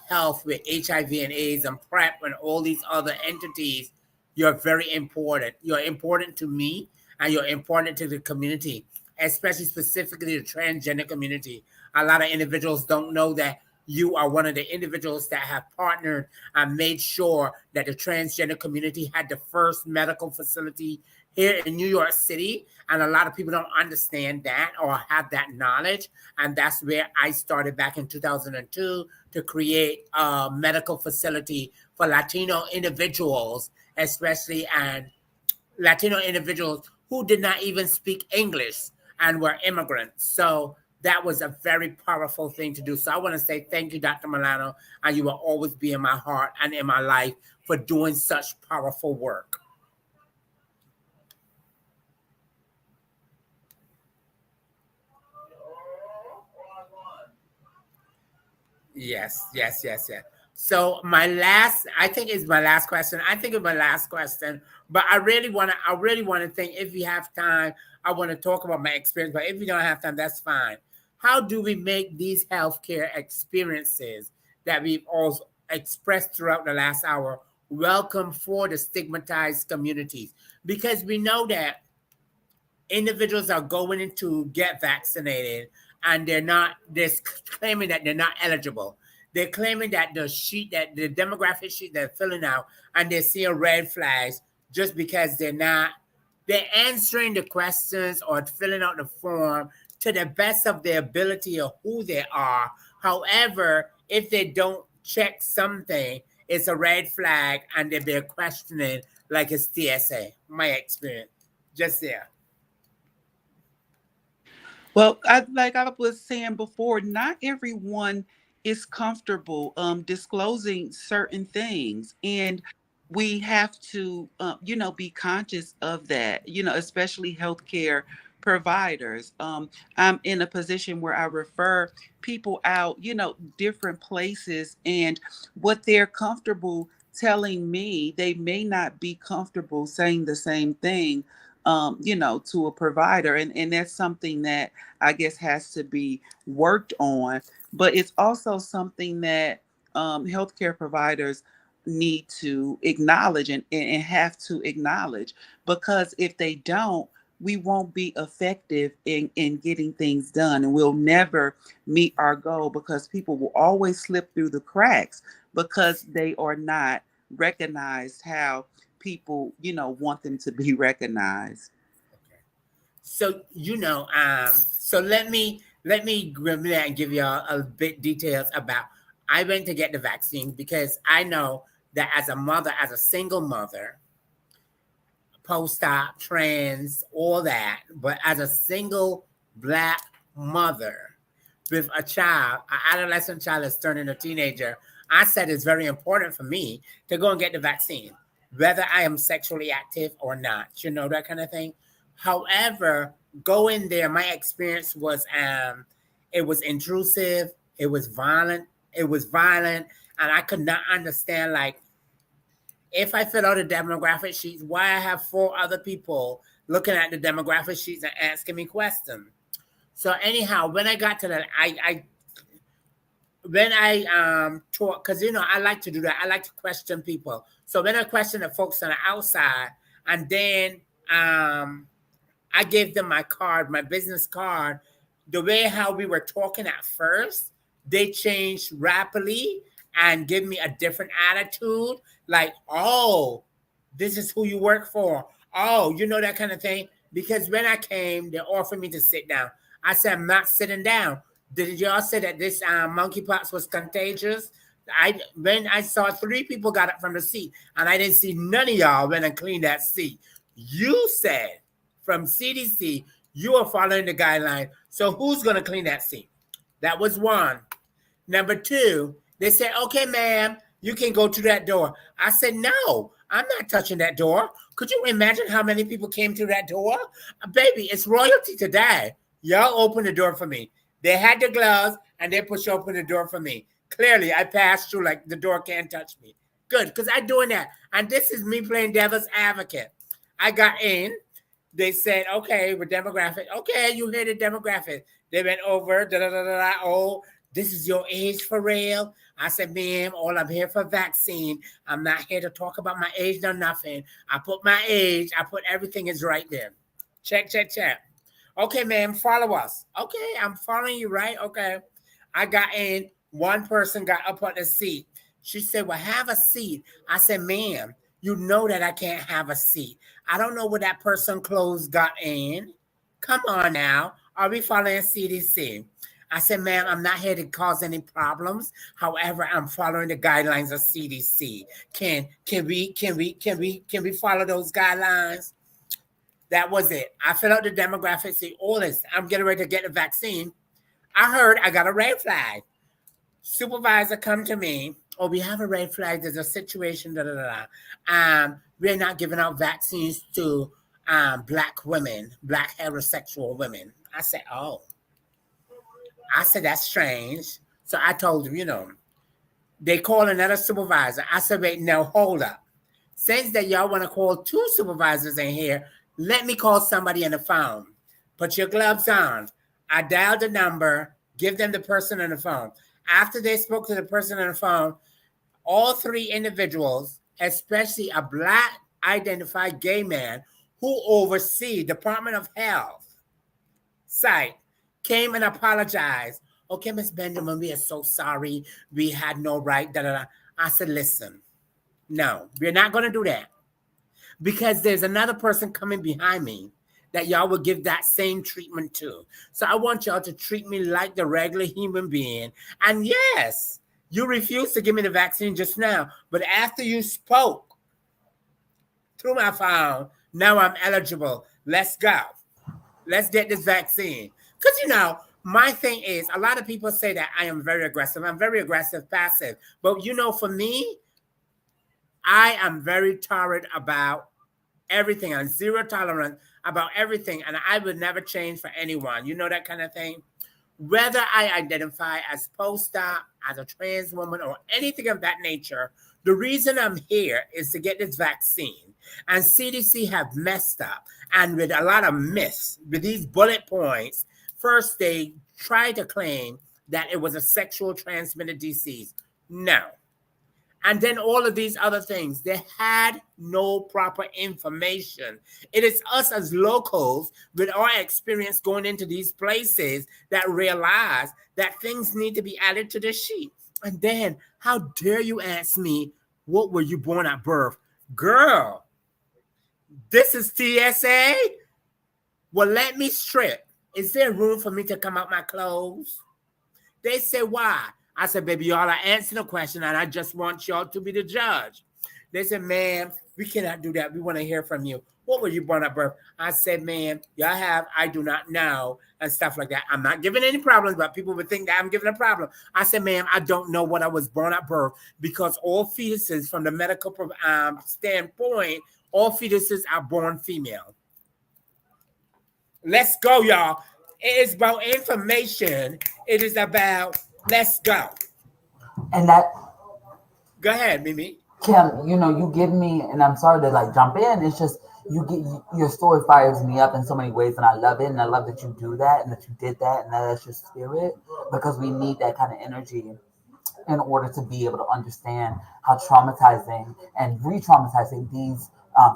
health with HIV and AIDS and PrEP and all these other entities, you're very important. You're important to me, and you're important to the community, especially specifically the transgender community. A lot of individuals don't know that you are one of the individuals that have partnered and made sure that the transgender community had the first medical facility here in New York City. And a lot of people don't understand that or have that knowledge. And that's where I started back in 2002 to create a medical facility for Latino individuals, especially, and Latino individuals who did not even speak English and were immigrants. So that was a very powerful thing to do. So I want to say thank you, Dr. Milano, and you will always be in my heart and in my life for doing such powerful work. Yes. So I think it's my last question. But I really want to think, if you have time, I want to talk about my experience. But if you don't have time, that's fine. How do we make these healthcare experiences that we've all expressed throughout the last hour welcome for the stigmatized communities? Because we know that individuals are going in to get vaccinated, and they're claiming that they're not eligible. They're claiming that the demographic sheet they're filling out, and they're seeing red flags just because they're answering the questions or filling out the form to the best of their ability of who they are. However, if they don't check something, it's a red flag, and they're questioning like it's TSA. My experience, just there. Well, like I was saying before, not everyone is comfortable disclosing certain things, and we have to, be conscious of that. Especially healthcare providers. I'm in a position where I refer people out, different places, and what they're comfortable telling me, they may not be comfortable saying the same thing to a provider. And that's something that I guess has to be worked on. But it's also something that healthcare providers need to acknowledge and have to acknowledge, because if they don't, we won't be effective in getting things done, and we'll never meet our goal, because people will always slip through the cracks because they are not recognized how people want them to be recognized. So so let me grab that and give y'all a bit details about. I went to get the vaccine because I know that as a mother, as a single mother, post-op, trans, all that, but as a single Black mother with a child, an adolescent child that's turning a teenager, I said it's very important for me to go and get the vaccine, whether I am sexually active or not, that kind of thing. However, going there, my experience was it was intrusive, it was violent, and I could not understand, like, if I fill out a demographic sheet, why I have 4 other people looking at the demographic sheets and asking me questions. So anyhow, when I got to that, when I talk, because I like to do that. I like to question people. So when I question the folks on the outside, and then I gave them my card, my business card, the way how we were talking at first, they changed rapidly and give me a different attitude. Like, oh, this is who you work for. Oh, that kind of thing. Because when I came, they offered me to sit down. I said, I'm not sitting down. Did y'all say that this monkeypox was contagious? When I saw 3 people got up from the seat, and I didn't see none of y'all went and cleaned that seat. You said from CDC, you are following the guideline. So who's going to clean that seat? That was one. Number two, they said, okay, ma'am, you can go to that door. I said, no, I'm not touching that door. Could you imagine how many people came through that door? Baby, it's royalty today. Y'all open the door for me. They had the gloves and they pushed open the door for me. Clearly, I passed through like the door can't touch me. Good, because I'm doing that. And this is me playing devil's advocate. I got in. They said, okay, with demographic. Okay, you hear the demographic. They went over, da-da-da-da-da. Oh, this is your age for real? I said, ma'am, all I'm here for vaccine. I'm not here to talk about my age or nothing. I put my age, I put everything is right there. Check, check, check. Okay, ma'am, follow us. Okay, I'm following you, right? Okay. I got in. One person got up on the seat. She said, well, have a seat. I said, ma'am, you know that I can't have a seat. I don't know where that person clothes got in. Come on now. Are we following CDC? I said, ma'am, I'm not here to cause any problems. However, I'm following the guidelines of CDC. Can we follow those guidelines? That was it. I filled out the demographics, see all this. I'm getting ready to get the vaccine. I heard I got a red flag. Supervisor come to me. Oh, we have a red flag. There's a situation. Da, da, da, da. We're not giving out vaccines to Black women, Black heterosexual women. I said, oh. I said, that's strange. So I told him, they call another supervisor. I said, wait, no, hold up. Since that y'all want to call two supervisors in here, let me call somebody on the phone. Put your gloves on. I dialed the number, give them the person on the phone. After they spoke to the person on the phone, all three individuals, especially a Black identified gay man who oversees Department of Health site, came and apologized. Okay, Miss Benjamin, we are so sorry. We had no right. Da, da, da. I said, listen, no, we're not going to do that because there's another person coming behind me that y'all will give that same treatment to. So I want y'all to treat me like the regular human being. And yes, you refused to give me the vaccine just now, but after you spoke through my phone, now I'm eligible. Let's go. Let's get this vaccine. Because, my thing is, a lot of people say that I am very aggressive. I'm very aggressive, passive. But, for me, I am very tolerant about everything. I'm zero tolerance about everything. And I would never change for anyone. You know that kind of thing? Whether I identify as post-op, as a trans woman, or anything of that nature, the reason I'm here is to get this vaccine. And CDC have messed up. And with a lot of myths, with these bullet points, first they tried to claim that it was a sexual transmitted disease. No. And then all of these other things, they had no proper information. It is us as locals with our experience going into these places that realize that things need to be added to the sheet. And then, how dare you ask me, what were you born at birth? Girl, this is TSA? Well, let me strip. Is there room for me to come out my clothes? They say, why? I said, baby, y'all are answering the question, and I just want y'all to be the judge. They said, ma'am, we cannot do that. We want to hear from you. What were you born at birth? I said, ma'am, y'all have, I do not know, and stuff like that. I'm not giving any problems, but people would think that I'm giving a problem. I said, ma'am, I don't know what I was born at birth because all fetuses, from the medical standpoint, all fetuses are born female. Let's go, y'all. It is about information. It is about let's go. And that, go ahead, Mimi. Kim, you give me, and I'm sorry to jump in. It's just your story fires me up in so many ways, and I love it, and I love that you do that, and that you did that, and that's your spirit, because we need that kind of energy in order to be able to understand how traumatizing and re-traumatizing these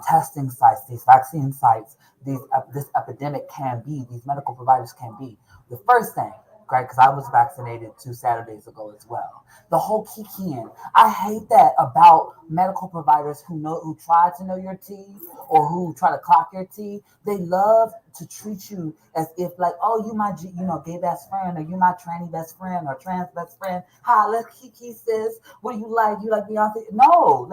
testing sites, these vaccine sites, this epidemic can be, these medical providers can be. The first thing, right, because I was vaccinated 2 Saturdays ago as well. The whole kikiing. I hate that about medical providers who try to know your tea or who try to clock your tea. They love to treat you as if oh, you my gay best friend, or you my tranny best friend, or trans best friend. Hi, let's kiki, sis. What do you like? You like Beyonce? No,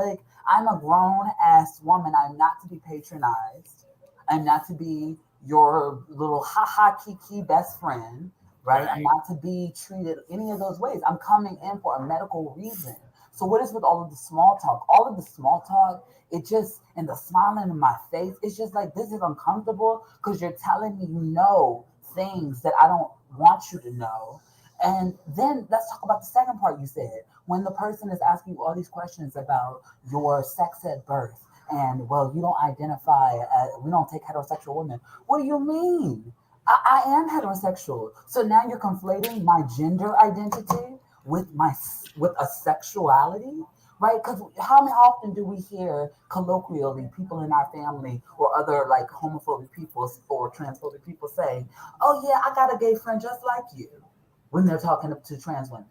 I'm a grown ass woman. I'm not to be patronized. I'm not to be your little ha kiki best friend, right? Right. And not to be treated any of those ways. I'm coming in for a medical reason. So what is with all of the small talk? All of the small talk, it just, and the smiling in my face, it's just like, this is uncomfortable because you're telling me you know things that I don't want you to know. And then let's talk about the second part you said. When the person is asking you all these questions about your sex at birth, and well, you don't identify as, we don't take heterosexual women. What do you mean? I am heterosexual. So now you're conflating my gender identity with with a sexuality, right? Because how often do we hear colloquially people in our family or other like homophobic people or transphobic people say, "Oh yeah, I got a gay friend just like you," when they're talking to trans women.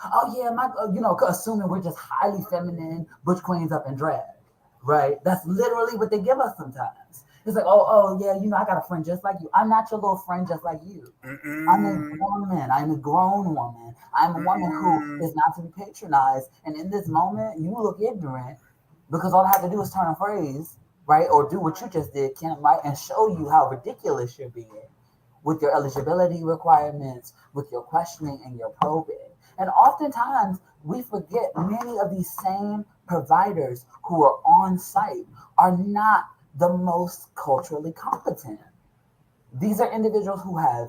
Oh yeah, my assuming we're just highly feminine butch queens up in drag, right? That's literally what they give us sometimes. It's like, oh yeah, I got a friend just like you. I'm not your little friend just like you. I'm a Mm-mm. woman. I'm a grown woman. I'm a woman who Mm-mm. is not to be patronized. And in this moment, you look ignorant because all I have to do is turn a phrase, right? Or do what you just did, Kim, right? And show you how ridiculous you're being with your eligibility requirements, with your questioning and your probing. And oftentimes we forget many of these same providers who are on site are not the most culturally competent. These are individuals who have,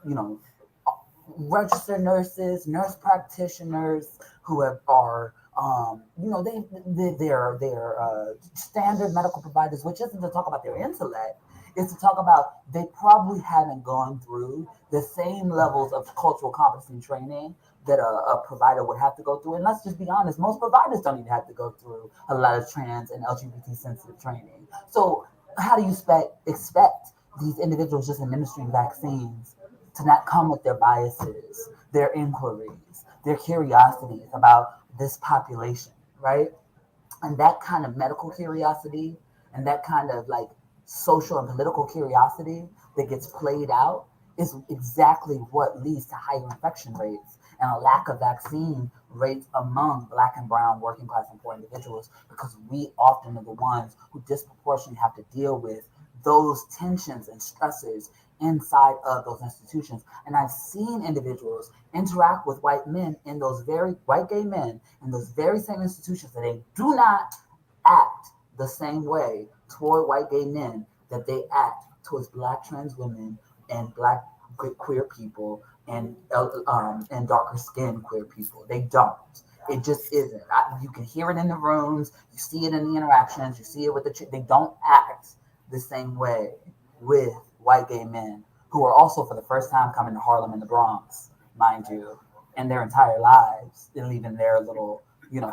you know, registered nurses, nurse practitioners who are, they're standard medical providers, which isn't to talk about their intellect, is to talk about they probably haven't gone through the same levels of cultural competency training that a provider would have to go through. And let's just be honest, most providers don't even have to go through a lot of trans and LGBT sensitive training. So how do you expect these individuals just administering vaccines to not come with their biases, their inquiries, their curiosities about this population, right? And that kind of medical curiosity and that kind of like social and political curiosity that gets played out is exactly what leads to higher infection rates and a lack of vaccine rates among Black and brown working class and poor individuals, because we often are the ones who disproportionately have to deal with those tensions and stressors inside of those institutions. And I've seen individuals interact with white men in those very white gay men in those very same institutions, that they do not act the same way toward white gay men that they act towards Black trans women and Black queer people and darker skinned queer people. They don't. It just isn't. You can hear it in the rooms. You see it in the interactions. You see it with they don't act the same way with white gay men who are also for the first time coming to Harlem and the Bronx, mind you, in their entire lives, and leaving their little,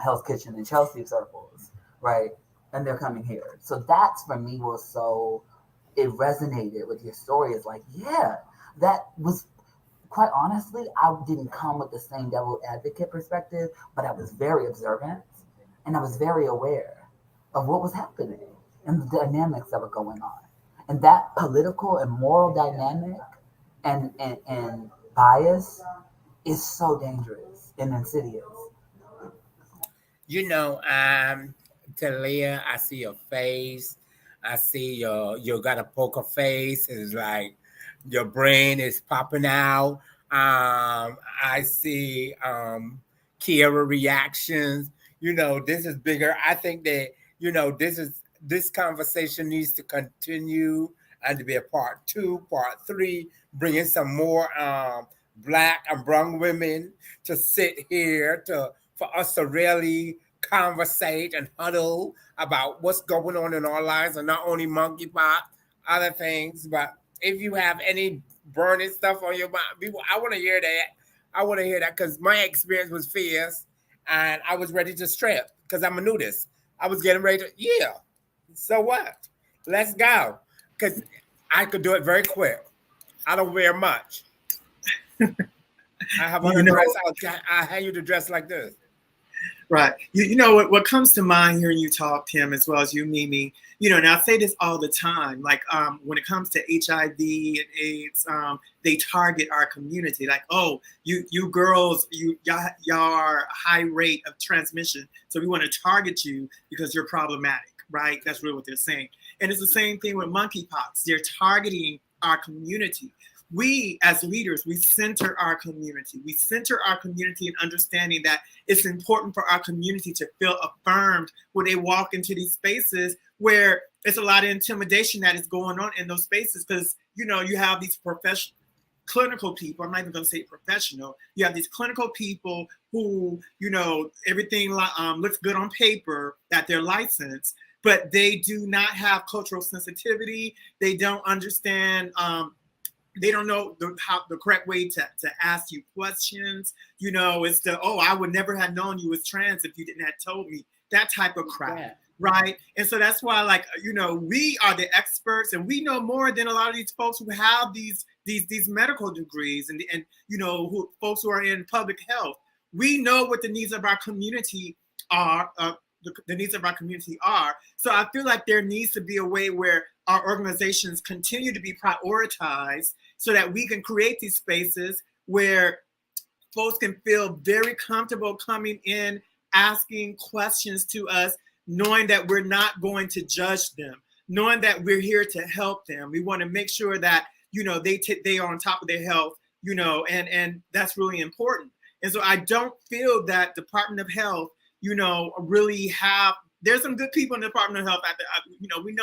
Hell's Kitchen and Chelsea circles, right? And they're coming here. So that's for me was so, it resonated with your story. It's like, yeah, that was quite honestly, I didn't come with the same devil advocate perspective, but I was very observant and I was very aware of what was happening and the dynamics that were going on. And that political and moral dynamic and bias is so dangerous and insidious. Talia, I see your face. I see you got a poker face. It's like your brain is popping out. I see Kiera reactions. This is bigger. I think that this conversation needs to continue and to be a part 2, part 3, bringing some more Black and brown women to sit here for us to really conversate and huddle about what's going on in our lives, and not only monkeypox, other things. But if you have any burning stuff on your mind, I want to hear that. I want to hear that because my experience was fierce, and I was ready to strip because I'm a nudist. I was getting ready to, yeah. So what? Let's go. Because I could do it very quick. I don't wear much. I have on a dress. I'll hang you the dress like this. Right. What comes to mind hearing you talk, Tim, as well as you, Mimi, and I say this all the time, like when it comes to HIV and AIDS, they target our community. Like, oh, you girls, y'all are a high rate of transmission. So we want to target you because you're problematic, right? That's really what they're saying. And it's the same thing with monkeypox. They're targeting our community. We as leaders, we center our community. We center our community in understanding that it's important for our community to feel affirmed when they walk into these spaces where it's a lot of intimidation that is going on in those spaces, because you know you have these professional clinical people. I'm not even going to say professional. You have these clinical people who, you know, everything looks good on paper, that they're licensed, but they do not have cultural sensitivity. They don't understand. They don't know the correct way to ask you questions. You know, it's I would never have known you was trans if you didn't have told me. That type of crap. Yeah. Right. And so that's why, like, you know, we are the experts and we know more than a lot of these folks who have these medical degrees and you know, folks who are in public health. We know what the needs of our community are. The needs of our community are. So I feel like there needs to be a way where our organizations continue to be prioritized so that we can create these spaces where folks can feel very comfortable coming in, asking questions to us, knowing that we're not going to judge them, knowing that we're here to help them. We want to make sure that, you know, they are on top of their health, you know, and that's really important. And so I don't feel that Department of Health, you know, really have, there's some good people in the Department of Health. You know, we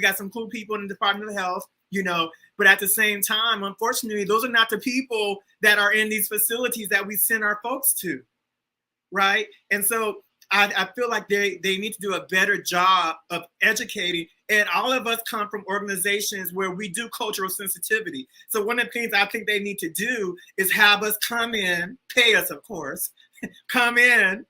got some cool people in the Department of Health, you know, but at the same time, unfortunately, those are not the people that are in these facilities that we send our folks to, right? And so I feel like they need to do a better job of educating. And all of us come from organizations where we do cultural sensitivity. So one of the things I think they need to do is have us come in, pay us, of course, come in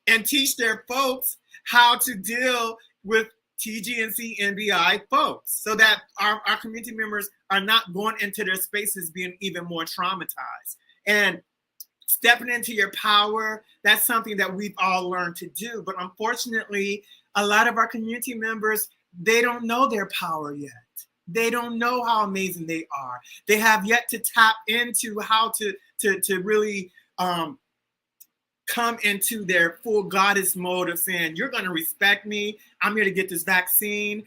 and teach their folks how to deal with TGNC NBI folks so that our community members are not going into their spaces being even more traumatized. And stepping into your power, that's something that we've all learned to do. But unfortunately, a lot of our community members, they don't know their power yet. They don't know how amazing they are. They have yet to tap into how to really come into their full goddess mode of saying, you're going to respect me. I'm here to get this vaccine.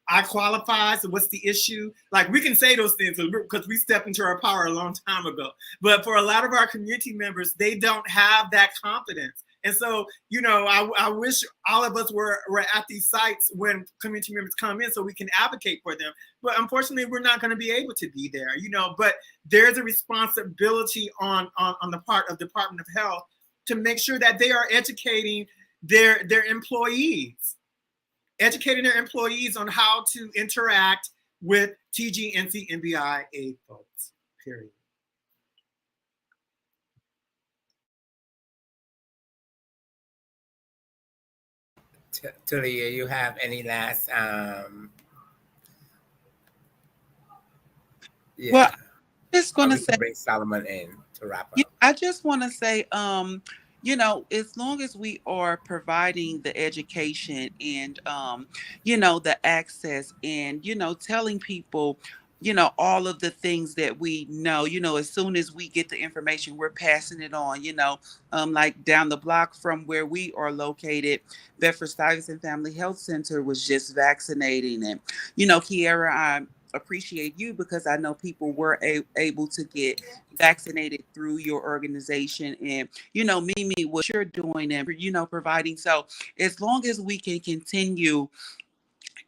I qualify, so what's the issue? Like, we can say those things because we stepped into our power a long time ago. But for a lot of our community members, they don't have that confidence. And so, you know, I wish all of us were at these sites when community members come in so we can advocate for them. But unfortunately, we're not going to be able to be there, you know. But there's a responsibility on the part of Department of Health to make sure that they are educating their employees. Educating their employees on how to interact with TGNC NBIA folks, period. Talia, you have any last Well, I'm just gonna say, bring Solomon in to wrap up. I just want to say, you know, as long as we are providing the education and, you know, the access and, you know, telling people, you know, all of the things that we know, you know, as soon as we get the information, we're passing it on, you know, like down the block from where we are located, Bedford-Stuyvesant Family Health Center was just vaccinating. And, you know, Kiara, I appreciate you because I know people were able to get vaccinated through your organization, and you know, Mimi, what you're doing and, you know, providing. So as long as we can continue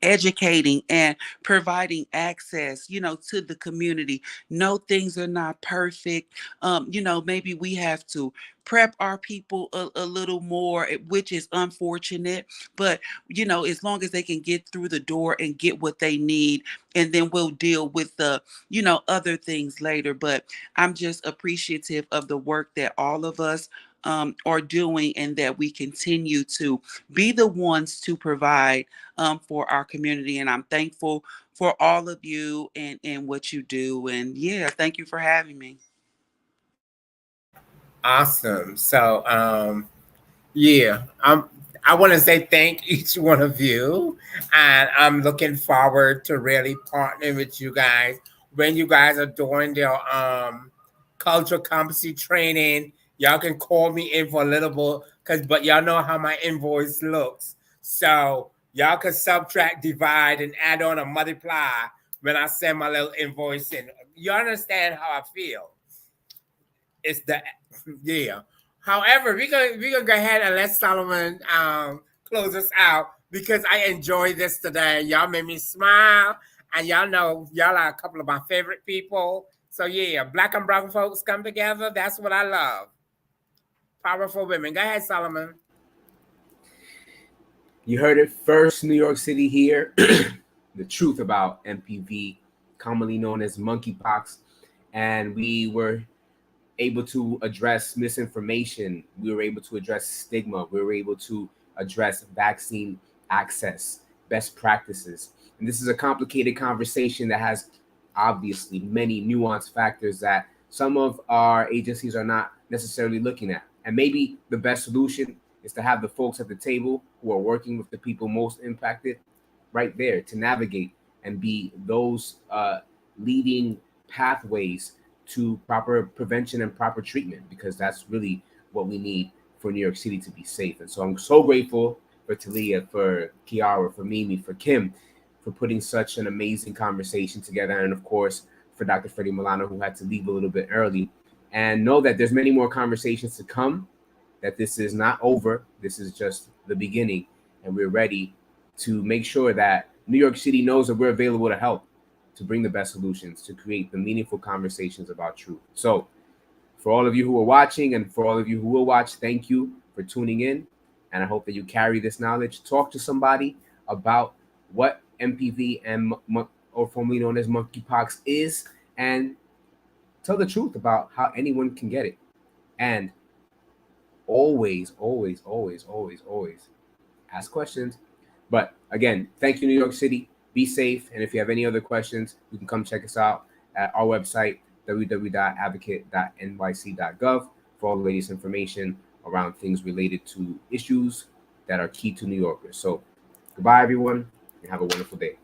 educating and providing access, you know, to the community. No, things are not perfect. You know, maybe we have to prep our people a little more, which is unfortunate. But, you know, as long as they can get through the door and get what they need, and then we'll deal with the, you know, other things later. But I'm just appreciative of the work that all of us are doing, and that we continue to be the ones to provide for our community. And I'm thankful for all of you and what you do. And yeah, thank you for having me. Awesome. So yeah, I want to say thank each one of you, and I'm looking forward to really partnering with you guys when you guys are doing your cultural competency training. Y'all can call me in for a little bit, but y'all know how my invoice looks. So Y'all can subtract, divide, and add on or multiply when I send my little invoice in. You understand how I feel? It's the yeah. However, we're gonna go ahead and let Solomon close us out because I enjoyed this today. Y'all made me smile, and y'all know y'all are a couple of my favorite people. So yeah, Black and brown folks come together. That's what I love. Powerful women. Go ahead, Solomon. You heard it first, New York City here. The truth about MPV, commonly known as monkeypox. And we were able to address misinformation. We were able to address stigma. We were able to address vaccine access, best practices. And this is a complicated conversation that has obviously many nuanced factors that some of our agencies are not necessarily looking at. And maybe the best solution is to have the folks at the table who are working with the people most impacted right there to navigate and be those leading pathways to proper prevention and proper treatment, because that's really what we need for New York City to be safe. And so I'm so grateful for Talia, for Kiara, for Mimi, for Kim, for putting such an amazing conversation together. And of course, for Dr. Freddie Milano, who had to leave a little bit early. And know that there's many more conversations to come, that this is not over. This is just the beginning. And we're ready to make sure that New York City knows that we're available to help, to bring the best solutions, to create the meaningful conversations about truth. So for all of you who are watching and for all of you who will watch, thank you for tuning in. And I hope that you carry this knowledge. Talk to somebody about what MPV and or formerly known as monkeypox is, and tell the truth about how anyone can get it. And always, always, always, always, always ask questions. But again, thank you, New York City. Be safe. And if you have any other questions, you can come check us out at our website, www.advocate.nyc.gov, for all the latest information around things related to issues that are key to New Yorkers. So goodbye, everyone, and have a wonderful day.